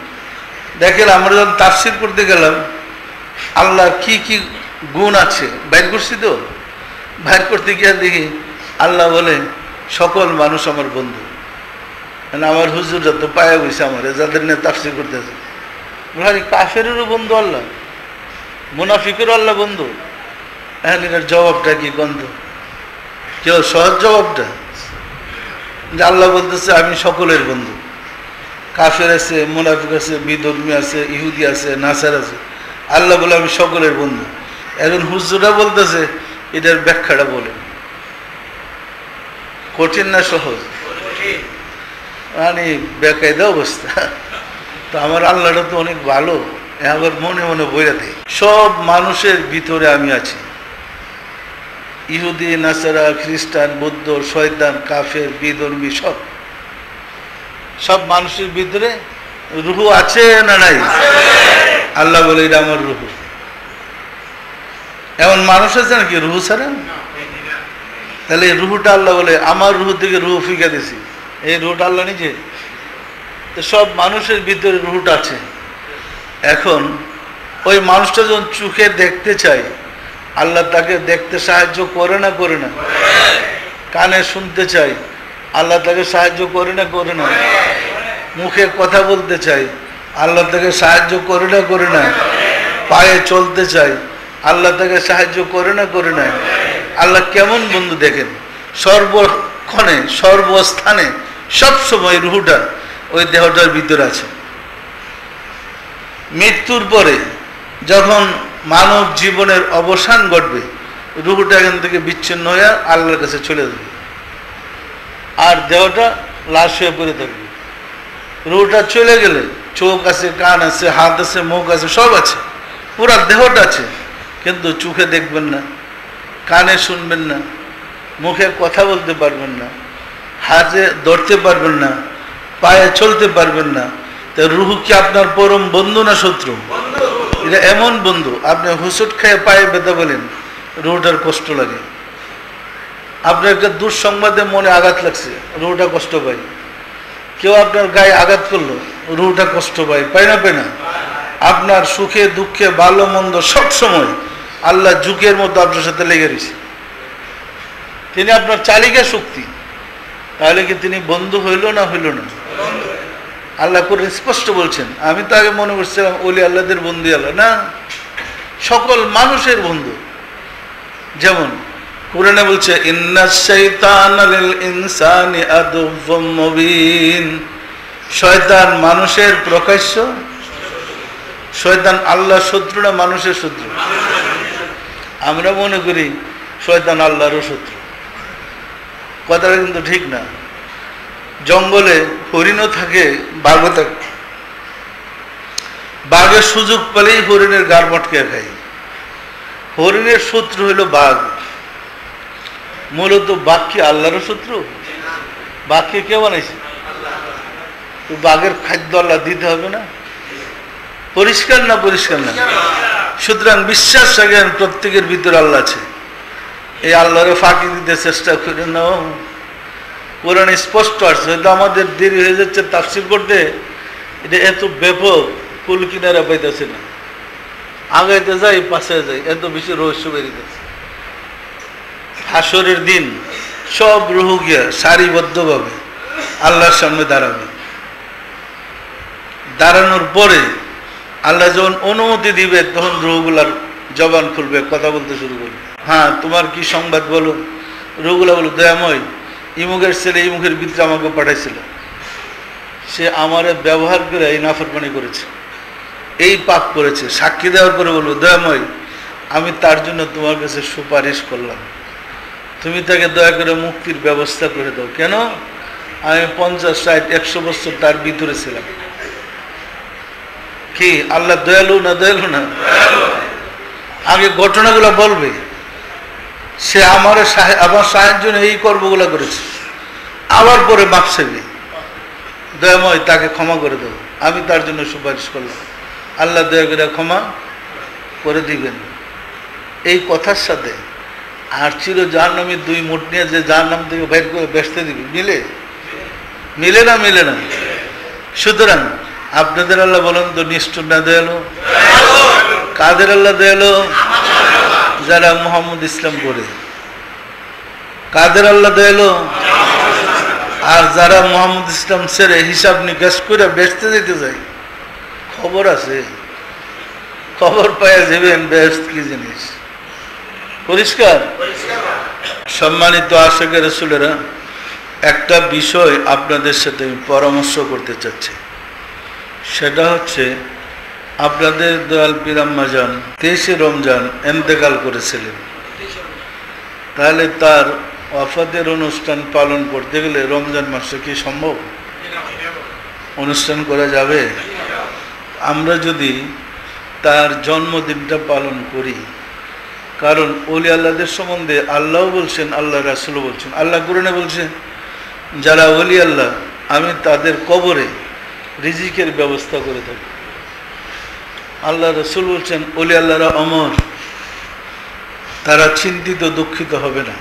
দেখেন আমরা যখন তাফসীর করতে গেলাম, আল্লাহ কি কি গুণ আছে বাইর করছি, তো বাইর করতে গিয়ে দেখি আল্লাহ বলে সকল মানুষ আমার বন্ধু। মানে আমার হুজুররা তো পায়ে বসে আমার, যাদের নিয়ে তাফসীর করতেছে, ভাই কাফেরেরও বন্ধু আল্লাহ, মুনাফিকেরও আল্লাহ বন্ধু। এখন এটার জবাবটা কি গন্ধ? কেউ সহজ জবাবটা যে আল্লাহ বলতেছে আমি সকলের বন্ধু। কাফের আছে, মুনাফিক আছে, বিধর্মী আছে, ইহুদি আছে, নাসার আছে, আল্লাহ বলে আমি সকলের বন্ধু। এখন হুজুরা বলতেছে এটার ব্যাখ্যাটা বলে, কঠিন না সহজ? মানে বেকায়দা অবস্থা। তো আমার আল্লাহটা তো অনেক ভালো, আবার মনে মনে বইরা দেয় সব মানুষের ভিতরে আমি আছি। ইহুদি, নাসারা, খ্রিস্টান, বৌদ্ধ, শয়তান, কাফের, বিধর্মী, সব সব মানুষের ভিতরে রুহু আছে না নাই? আল্লাহ বলে এটা আমার রুহু। এমন মানুষ আছে নাকি রুহু ছাড়া? তাহলে এই রুহুটা আল্লাহ বলে আমার রুহু থেকে রুহু ফিকা দিছি, এই রুহুটা আল্লাহ নিজে। তো সব মানুষের ভিতরে রুহুটা আছে। এখন ওই মানুষটা যখন চোখে দেখতে চায়, আল্লাহ তাকে দেখতে সাহায্য করে না করে না? কানে শুনতে চাই, আল্লাহ তাকে সাহায্য করে না করে না? মুখে কথা বলতে চাই, আল্লাহ তাকে সাহায্য করে না করে না? পায়ে চলতে চাই, আল্লাহ তাকে সাহায্য করে না করে না? আল্লাহ কেমন বন্ধু দেখেন, সর্বক্ষণে সর্বস্থানে সবসময় রুহুটা ওই দেহটার ভিতরে আছে। মৃত্যুর পরে যখন মানব জীবনের অবসান ঘটবে, রুহুটা এখান থেকে বিচ্ছিন্ন হয়ে আল্লাহর কাছে চলে যাবে, আর দেহটা লাশ হয়ে পড়ে থাকবে। রুহুটা চলে গেলে চোখ আছে, কান আছে, হাত আছে, মুখ আছে, সব আছে, পুরা দেহটা আছে, কিন্তু চোখে দেখবেন না, কানে শুনবেন না, মুখে কথা বলতে পারবেন না, হাতে ধরতে পারবেন না, পায়ে চলতে পারবেন না। তো রুহু কি আপনার পরম বন্ধু না শত্রু? এটা এমন বন্ধু, আপনি হুসুট খেয়ে পায়ে ব্যথা বলেন, রুহুটার কষ্ট লাগে। আপনার একটা দুঃসংবাদে মনে আঘাত লাগছে, রুহুটা কষ্ট পায়। কেউ আপনার গায়ে আঘাত করলো, রুহুটা কষ্ট পায়, পায় না পায় না? আপনার সুখে দুঃখে ভালো মন্দ সব সময় আল্লাহ যুগের মতো আপনার সাথে লেগে রয়েছে। তিনি আপনার চালিকা শক্তি। তাহলে কি তিনি বন্ধু হইল না হইল না? আল্লাহ করে স্পষ্ট বলছেন। আমি তো আগে মনে করছিলাম ওলি আল্লাহদের বন্ধু, আল্লাহ না, সকল মানুষের বন্ধু। যেমন কুরআনে বলছে ইন্নাশ শাইতানা লিল ইনসানি আদুউম মুবিন, শয়তান মানুষের প্রকাশ্য। শয়তান আল্লাহর শত্রু না মানুষের শত্রু? আমরা মনে করি শয়তান আল্লাহরও শত্রু। কথাটা কিন্তু ঠিক না। জঙ্গলে হরিণও থাকে, বাঘও থাকে। বাঘের সুযোগ পেলেই হরিণের গাড় মটকে খায়। হরিণের শত্রু হইল বাঘ। মূলত বাঘ কি আল্লাহরও শত্রু? বাঘকে কে বানাইছে? তো বাঘের খাদ্য আল্লাহ দিতে হবে না? পরিষ্কার না পরিষ্কার না? সুতরাং বিশ্বাস রাখেন প্রত্যেকের ভিতরে আল্লাহ আছে। এই আল্লাহরে ফাঁকি দিতে চেষ্টা করে নাও। কোরআন স্পষ্ট আছে, হয়তো আমাদের দেরি হয়ে যাচ্ছে তাফসীর করতে, এটা এত ব্যাপক কুল কিনারা পাইতেছে না, আগাইতে যাই পাশে যাই, এত বেশি রহস্য বেরিয়েছে। হাসরের দিন সব রুহ গিয়া সারিবদ্ধভাবে আল্লাহর সামনে দাঁড়াবে। দাঁড়ানোর পরে আল্লাহ যখন অনুমতি দিবে তখন রুহগুলার জবান খুলবে, কথা বলতে শুরু করবে। হ্যাঁ, তোমার কি সংবাদ বলো? রুহগুলা বলো, দয়াময় ইমুকের ছেলে ইমুকের ভিতরে আমাকে পাঠাইছিল, সে আমারে ব্যবহার করে এই নাফরমানি করেছে, এই পাপ করেছে। সাক্ষী দেওয়ার পরে বলবো, দয়াময় আমি তার জন্য তোমার কাছে সুপারিশ করলাম, তুমি তাকে দয়া করে মুক্তির ব্যবস্থা করে দাও। কেন? আমি 50, 60, 100 বছর তার ভিতরে ছিলাম। কি আল্লাহ দয়ালু না? দয়ালু না? আগে ঘটনাগুলো বলবে, সে আমার সাহায্যের জন্য এই কর্মগুলো করেছে, আবার পরে মাপ চাইবে, দয়াময় তাকে ক্ষমা করে দেবো, আমি তার জন্য সুপারিশ করলাম, আল্লাহ দয়া করে ক্ষমা করে দিবেন। এই কথার সাথে আর চির জাহান্নামী 2 মুঠ নিয়ে যে জাহান্নাম থেকে বের করে বেচতে দিবে, মিলে না? মিলে না। সুতরাং আপনাদের আল্লাহ বলেন তো নিষ্ঠুর না দয়ালু? কাদের আল্লাহ দয়ালু? যারা মুহাম্মদ ইসলাম করে। কাদের আল্লাহ দয়ালু? আর যারা মুহাম্মদ ইসলাম ছেড়ে হিসাব নিকাশ করে বেচতে যেতে যায়, খবর আছে, খবর পাওয়া যাবেন বেহেশত কি জিনিস, পরিষ্কার। সম্মানিত আশিকে রাসূলেরা, একটা বিষয় আপনাদের সাথে আমি পরামর্শ করতে চাচ্ছি, সেটা হচ্ছে আপনাদের দয়াল পীর আম্মা জান 23শে রমজান ইন্তেকাল করেছিলেন। তাহলে তার ওয়াফাতের অনুষ্ঠান পালন করতে গেলে রমজান মাসে কি সম্ভব অনুষ্ঠান করা যাবে? আমরা যদি তার জন্মদিনটা পালন করি, কারণ ওলি আল্লাহদের সম্বন্ধে আল্লাহ বলছেন, আল্লাহ রাসূলও বলছেন, আল্লাহ কোরআনে বলছেন যারা ওলি আল্লাহ আমি তাদের কবরে রিজিকের ব্যবস্থা করে থাকি। আল্লাহ রাসূল বলছেন ওলি আল্লাহরা অমর, তারা চিন্তিত দুঃখিত হবে না।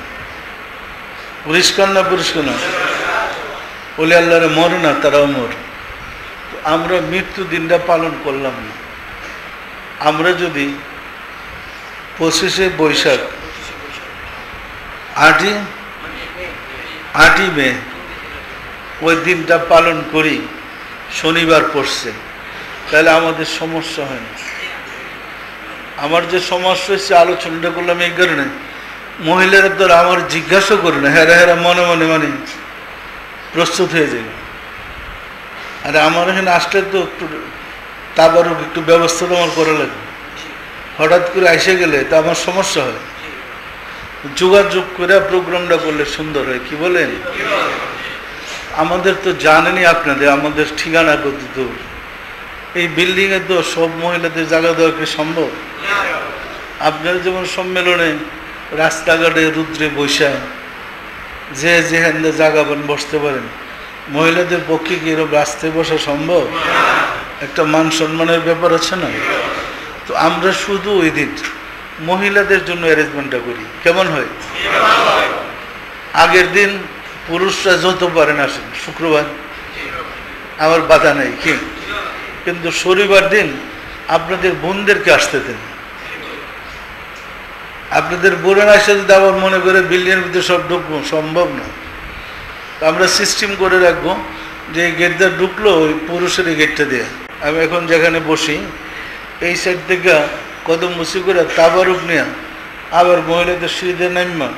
পরিষ্কার না? পরিষ্কার না? ওলি আল্লাহরা মরে না, তারা অমর। আমরা মৃত্যু দিনটা পালন করলাম না। আমরা যদি 25শে বৈশাখ 8ই মে ওই দিনটা পালন করি, শনিবার পড়ছে, তাহলে আমাদের সমস্যা হয় না। আমার যে সমস্যা হচ্ছে আলোচনাটা করলাম এই কারণে, মহিলারা তো আমার জিজ্ঞাসা করে না, হেরা মনে মনে মানে প্রস্তুত হয়ে যাবে। আর আমার এখানে আসলে তো একটু তাবারুক একটু ব্যবস্থা তো আমার করা লাগবে। হঠাৎ করে এসে গেলে তো আমার সমস্যা হয়। যোগাযোগ করে প্রোগ্রামটা করলে সুন্দর হয়, কি বলেন? আমাদের তো জানেনই আপনাদের, আমাদের ঠিকানা কত দূর। এই বিল্ডিংয়ে তো সব মহিলাদের জায়গা দেওয়া কি সম্ভব? আপনারা যেমন সম্মেলনে রাস্তাঘাটে রুদ্রে বৈশা যে যেখানে জায়গা বসতে পারেন, মহিলাদের পক্ষে কি এরকম রাস্তায় বসা সম্ভব? একটা মান সম্মানের ব্যাপার আছে না? তো আমরা শুধু ওই দিন মহিলাদের জন্য অ্যারেঞ্জমেন্টটা করি, কেমন হয়? আগের দিন পুরুষরা যত পারেন আসেন, শুক্রবার আমার বাধা নেই, কি? কিন্তু শনিবার দিন আপনাদের বোনদেরকে আসতে দেন। আপনাদের বোনের আসে যদি আবার মনে করে বিল্ডিংয়ের ভিতরে সব ঢুকবো, সম্ভব না। আমরা সিস্টেম করে রাখবো যে এই গেটটা ঢুকলো ওই পুরুষের এই গেটটা দেয়া। আমি এখন যেখানে বসি এই সাইড থেকে কদম মুসি করে তাবারুক নেয়া, আবার মহিলাদের সিঁড়িতে নামা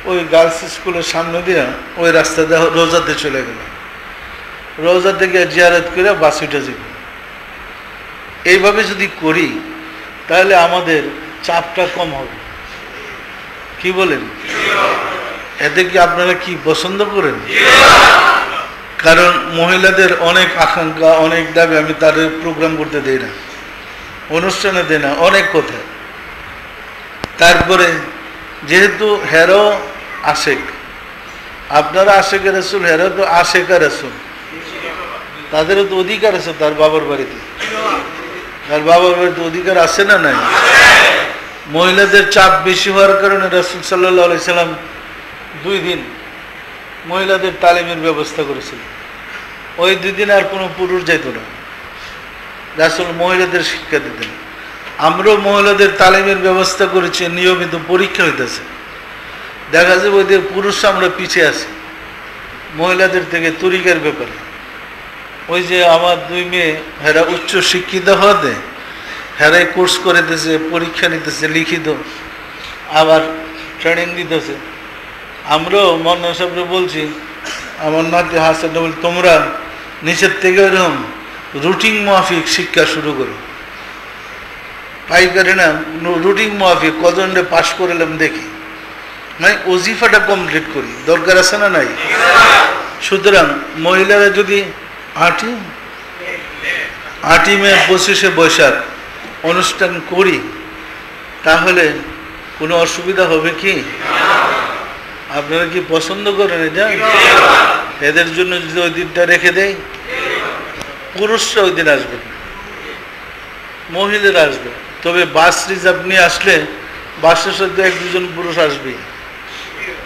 ওই গার্লস স্কুলের সামনে দিয়া ওই রাস্তা দিয়ে রোজাতে চলে গেল, রোজা থেকে জিয়ারত করে বাস উঠে যাবে। এইভাবে যদি করি তাহলে আমাদের চাপটা কম হবে, কি বলেন? এতে কি আপনারা কি পছন্দ করেন? কারণ মহিলাদের অনেক আকাঙ্ক্ষা, অনেক দাবি, আমি তাদের প্রোগ্রাম করতে দেই না, অনুষ্ঠানে দেয় না, অনেক কথা। তারপরে যেহেতু হেরো আশেক, আপনারা আশেকে রাসূল, হেরো তো আশেকা রাসূল, তাদেরও তো অধিকার আছে তার বাবার বাড়িতে। তার বাবার বাড়িতে অধিকার আছে না নাই? মহিলাদের চাপ বেশি হওয়ার কারণে রাসূল সাল্লাল্লাহু আলাইহি সাল্লাম 2 দিন মহিলাদের তালিমের ব্যবস্থা করেছিলেন। ওই 2 দিন আর কোনো পুরুষ যাইত না, রাসূল মহিলাদের শিক্ষা দিতেন। আমরাও মহিলাদের তালিমের ব্যবস্থা করেছি, নিয়মিত পরীক্ষা হইতেছে। দেখা যাবে ওদের পুরুষ আমরা পিছিয়ে আছি মহিলাদের থেকে তরিকার ব্যাপারে। ওই যে আমার 2 মেয়ে হেরা উচ্চ শিক্ষিত হতে হেরাই কোর্স করেতেছে, পরীক্ষা নিতেছে লিখিত, আবার ট্রেনিং দিতেছে। আমরাও মন্না সাহেবরে বলছি, আমার নাতি হাসান বল, তোমরা নিচের থেকে এরকম রুটিন মাফিক শিক্ষা শুরু করো, পাইকারি না, রুটিন মাফিক কজনরে পাশ করলাম দেখি, মানে ওজিফাটা কমপ্লিট করি, দরকার আছে না নাই? সুতরাং মহিলারা যদি 8ই মে 25শে বৈশাখ অনুষ্ঠান করি তাহলে কোনো অসুবিধা হবে কি? আপনারা কি পছন্দ করেন এটা? এদের জন্য যদি ওই দিনটা রেখে দেয়, পুরুষরা ওই দিন আসবে, মহিলারা আসবে। তবে বাস রিজার্ভ নিয়ে আসলে বাসের সাথে 1-2জন পুরুষ আসবে,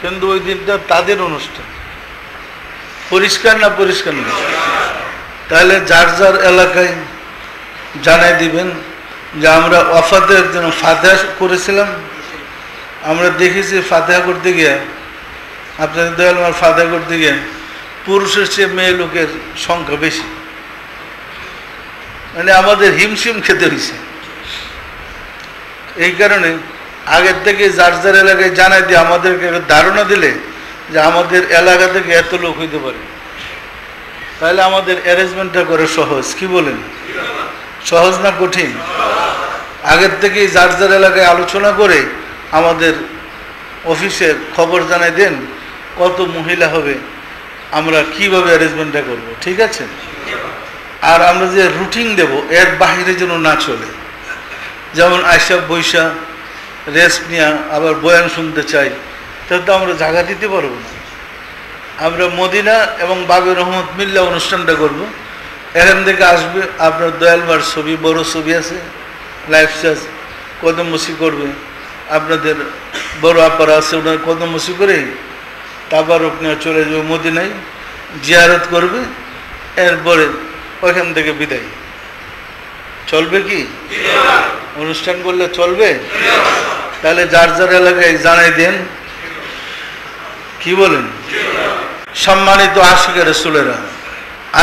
কিন্তু ওই দিনটা তাদের অনুষ্ঠান। পরিষ্কার না? পরিষ্কার না? তাহলে যার যার এলাকায় জানাই দিবেন যে আমরা ওয়াফাতের জন্য ফাতিহা করেছিলাম। আমরা দেখেছি ফাতিহা করতে গিয়ে, আপনাদের দয়াল মার ফাতিহা করতে গিয়ে পুরুষের চেয়ে মেয়ে লোকের সংখ্যা বেশি, মানে আমাদের হিমশিম খেতে হয়েছে। এই কারণে আগের থেকে যার যার এলাকায় জানাই দিয়ে আমাদেরকে ধারণা দিলে যে আমাদের এলাকা থেকে এত লোক হইতে পারে, তাহলে আমাদের অ্যারেঞ্জমেন্টটা করে সহজ। কি বলেন? সহজ না কঠিন? আগের থেকেই যার যার এলাকায় আলোচনা করে আমাদের অফিসে খবর জানাই দেন কত মহিলা হবে, আমরা কিভাবে অ্যারেঞ্জমেন্টটা করব, ঠিক আছে? আর আমরা যে রুটিন দেব এর বাহিরে যেন না চলে। যেমন আয়সা বৈশা রেস্ট নিয়ে আবার বয়ান শুনতে চাই, তাহলে তো আমরা জায়গা দিতে পারবো না। আমরা মদিনা এবং বাবে রহমত মিল্লা অনুষ্ঠানটা করব। এখান থেকে আসবে আপনার দয়ালবার ছবি, বড় ছবি আছে, লাইফ চার্জ কদম বসি করবে, আপনাদের বড় আপারা আছে ওনার কদম বসি করে তারপর ওখানে চলে যাবে মদিনায়, জিয়ারত করবে, এরপরে ওইখান থেকে বিদায়। চলবে কি? অনুষ্ঠান করলে চলবে? তাহলে যার যার এলাকায় জানাই দেন। কি বলেন? সম্মানিত আশিক রাসূলেরা,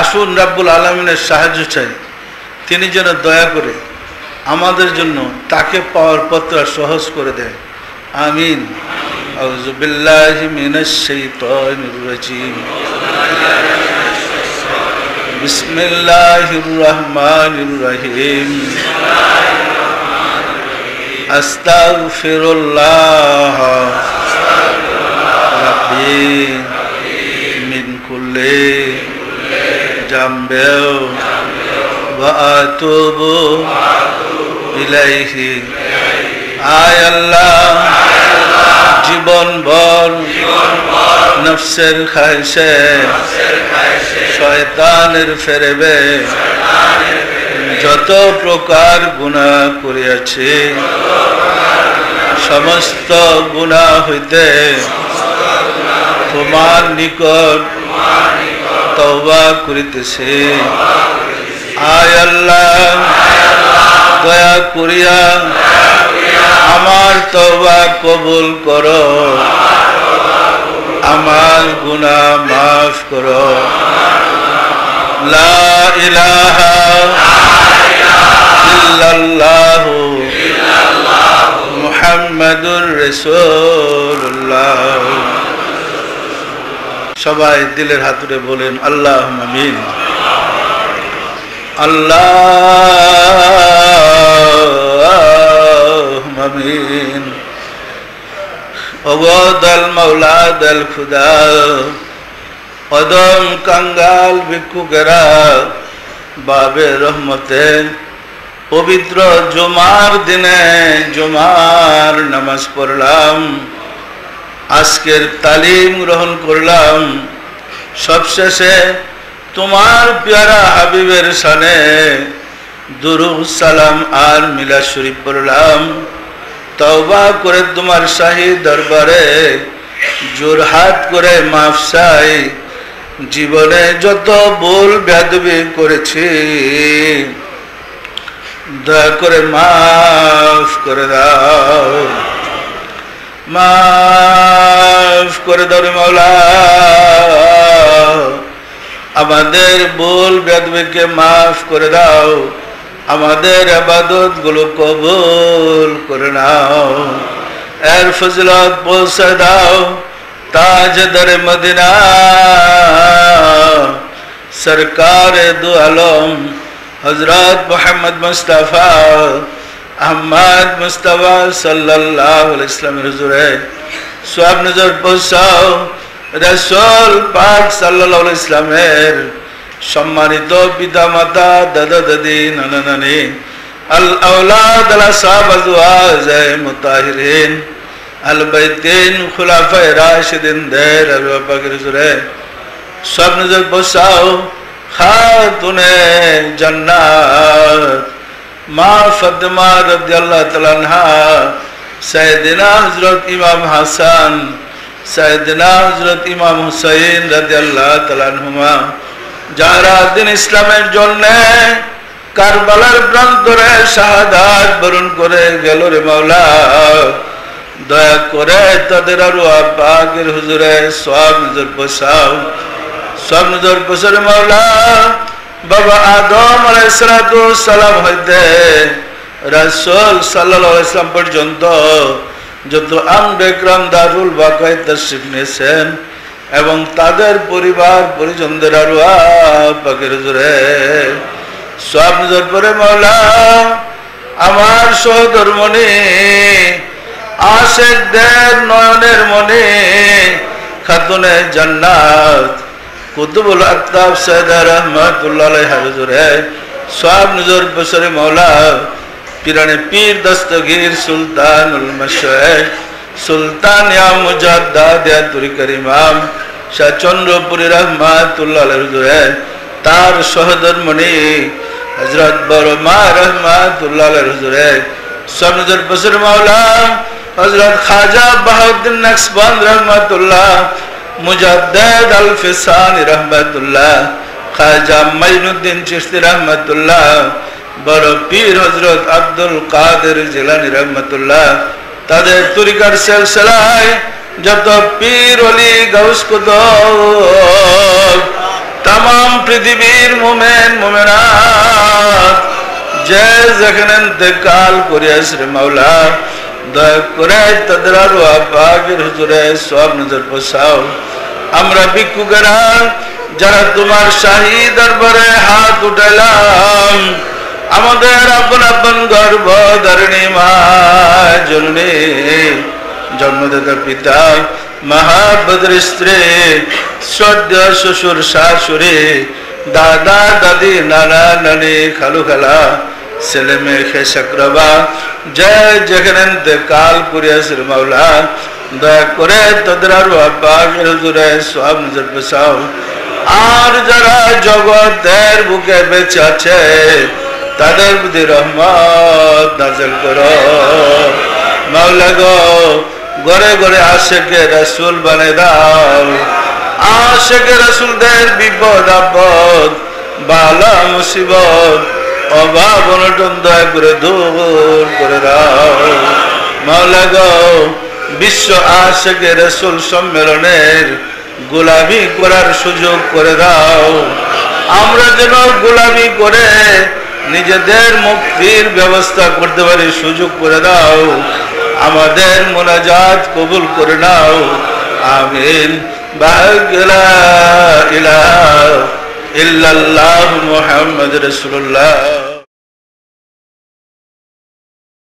আসুন রাব্বুল আলামিনের সাহায্য চাই, তিনি যেন দয়া করে আমাদের জন্য তাকে পাওয়ার পথটা সহজ করে দেয়। আমিন। আউযু বিল্লাহি মিনাশ শাইতানির রাজিম। বিসমিল্লাহির রহমানির রহিম। আস্তাগফিরুল্লাহ রাব্বি মিন কুল্লি জামবিন ওয়া আতুবু ইলাইহি। আয় আল্লাহ, জীবন ভর নফসের খায়শে শয়তানের ফেরেবে যত প্রকার গুনাহ করিয়াছি, সমস্ত গুনাহ হইতে তোমার নিকট তওবা করিতেছি। আয় আল্লাহ, দয়া করিয়া আমার তওবা কবুল করো, আমার গুনাহ মাফ করো। লা ইলাহা ইল্লাল্লাহ মুহাম্মাদুর রাসূলুল্লাহ। সবাই দিলের হাতুড়ে বলেন আল্লাহুম্মা আমিন। আল্লাহুম্মা আমিন। ওগো দল মাওলা দল খুদা, কদম কাঙ্গাল ভিক্ষুকেরা বাবে রহমতে পবিত্র জুমার দিনে জুমার নামাজ পড়লাম, আজকের তালিম গ্রহণ করলাম, সবশেষে তোমার প্যারা হাবিবের শানে দুরূদ সালাম আর মিলাদ শরীফ পড়লাম। তওবা করে তোমার শাহী দরবারে জোরহাত করে মাফ চাই। জীবনে যত ভুল বেয়াদবি করেছি দয়া করে মাফ করে দাও, মাফ করে দাও রে মাওলা। আমাদের ভুল বেয়াদবিকে মাফ করে দাও, আমাদের ইবাদত গুলো কবুল করে নাও। এর ফজিলত পৌঁছে দাও তাজদার মদিনা সরকার দু আলম হযরত মুহাম্মদ মুস্তাফা আহমদ মুস্তাফা সাল্লাল্লাহু আলাইহি ওয়াসাল্লামের হুজুরে সওয়াব নজর পৌঁছাও। রাসূল পাক সাল্লাল্লাহু আলাইহি ওয়াসাল্লামের সম্মানিত পিতা মাতা, দাদা দাদি, নানা নানি, আল আওলাদ, আল আসহাব, আজওয়াজ মুতাহিরিন, আল বাইতিন, খুলাফায়ে রাশিদিন দের আরওয়াহ পাকের হুজুরে সব নজর পৌঁছাও। খাতুনে জান্নাত মা ফাতেমা রাদিয়াল্লাহু তাআলা আনহা, সাইয়েদিনা হযরত ইমাম হাসান, সাইয়েদিনা হযরত ইমাম হুসাইন রাদিয়াল্লাহু তাআলা আনহুমা, যারা দিন ইসলামের জন্য কারবালার প্রান্তরে শাহাদাত বরণ করে গেল রে মাওলা, দয়া করে তাদের আরওয়াহ পাকের হুজুরে সওয়াব নজর পৌঁছাও, সওয়াব নজর পৌঁছাও রে মাওলা। বাবা আদম আলাইহিস সালাতু ওয়াস সালাম হইতে রাসূল সাল্লাল্লাহু আলাইহি ওয়াসাল্লাম পর্যন্ত যত আম্বিয়া ইকরাম দারুল বাকায় তাশরীফ নিয়েছেন এবং তাদের পরিবার পরিজনদের আরওয়াহ পাকের হুজুরে সওয়াব নজর পড়ে মাওলা। আমার সহধর্মণি আশিকদের নয়নের মনে খাতুনে জান্নাত কুতুবুল আকতাব সাইয়েদা রাহমাতুল্লাহ আলাইহা হুজুরে সওয়াব নজর পড়ে মাওলা। পিরানে পীর দস্তগীর সুলতানুল মাশায়েখ সুলতান ইয়া মুজাদ্দাদ ইয়া তরিকার ইমাম শাহ চন্দ্রপুরী রহমাতুল্লাহ আলাইহি হুজুরে তার সহধর্মণি হযরত বড় মা রহমাতুল্লাহ আলাইহি হুজুরে সব নজর পড়ে মাওলা। হযরত খাজা বাহাউদ্দিন নকশবন্দ রহমাতুল্লাহ, মুজাদ্দিদ আল ফিসানি রহমাতুল্লাহ, খাজা মাইনুদ্দিন চিশতি রহমাতুল্লাহ, বড় পীর হযরত আব্দুল কাদের জিলানী রহমাতুল্লাহ, তাদের তরিকার সিলসিলায় যত পীর ওলি গাউস কুতুব तमाम পৃথিবীর মুমিন মুমিনাত যে যেখানে ইন্তেকাল করিয়াছে রে মাওলা, দয়া করে তাদের আরওয়াহ পাকের হুজুরে সওয়াব নজর পৌঁছাও। আমরা ভিক্ষুকেরা যারা তোমার শাহী দরবারে হাত উঠাইলাম, আমাদের আপন আপন গর্ভধারিণী মা জননী, জন্মদাতা পিতা, মহাবদ্র স্ত্রী, শ্রদ্ধা শ্বশুর শাশুড়ি, দাদা দাদি, নানা নানি, খালু খালা, ছেলে মেয়ে খেসাকরবা যে যেখানে ইন্তেকাল করিয়াছে রে মাওলা, দয়া করে তাদের আরওয়াহ পাকের হুজুরে সওয়াব নজর পৌঁছাও। আর যারা জগতের বুকে বেঁচে আছে তাদের প্রতি রহমত নাযিল করো মাওলা গো। ঘরে ঘরে আশিকে রাসূল বানায় দাও, আশিকে রাসূলদের বিপদ আপদ বালা মুসিবত অভাব অনটন দয়া করে দূর করে দাও মাওলা গো। বিশ্ব আশিকে রাসূল সম্মেলনের গোলামি করার সুযোগ করে দাও, আমরা যেন গোলামি করে নিজেদের মুক্তির ব্যবস্থা করতে পারি সুযোগ করে দাও, আমাদের মুনাজাত কবুল করে নাও। আমিন। লা ইলাহা ইল্লাল্লাহু মুহাম্মাদুর রাসূলুল্লাহ।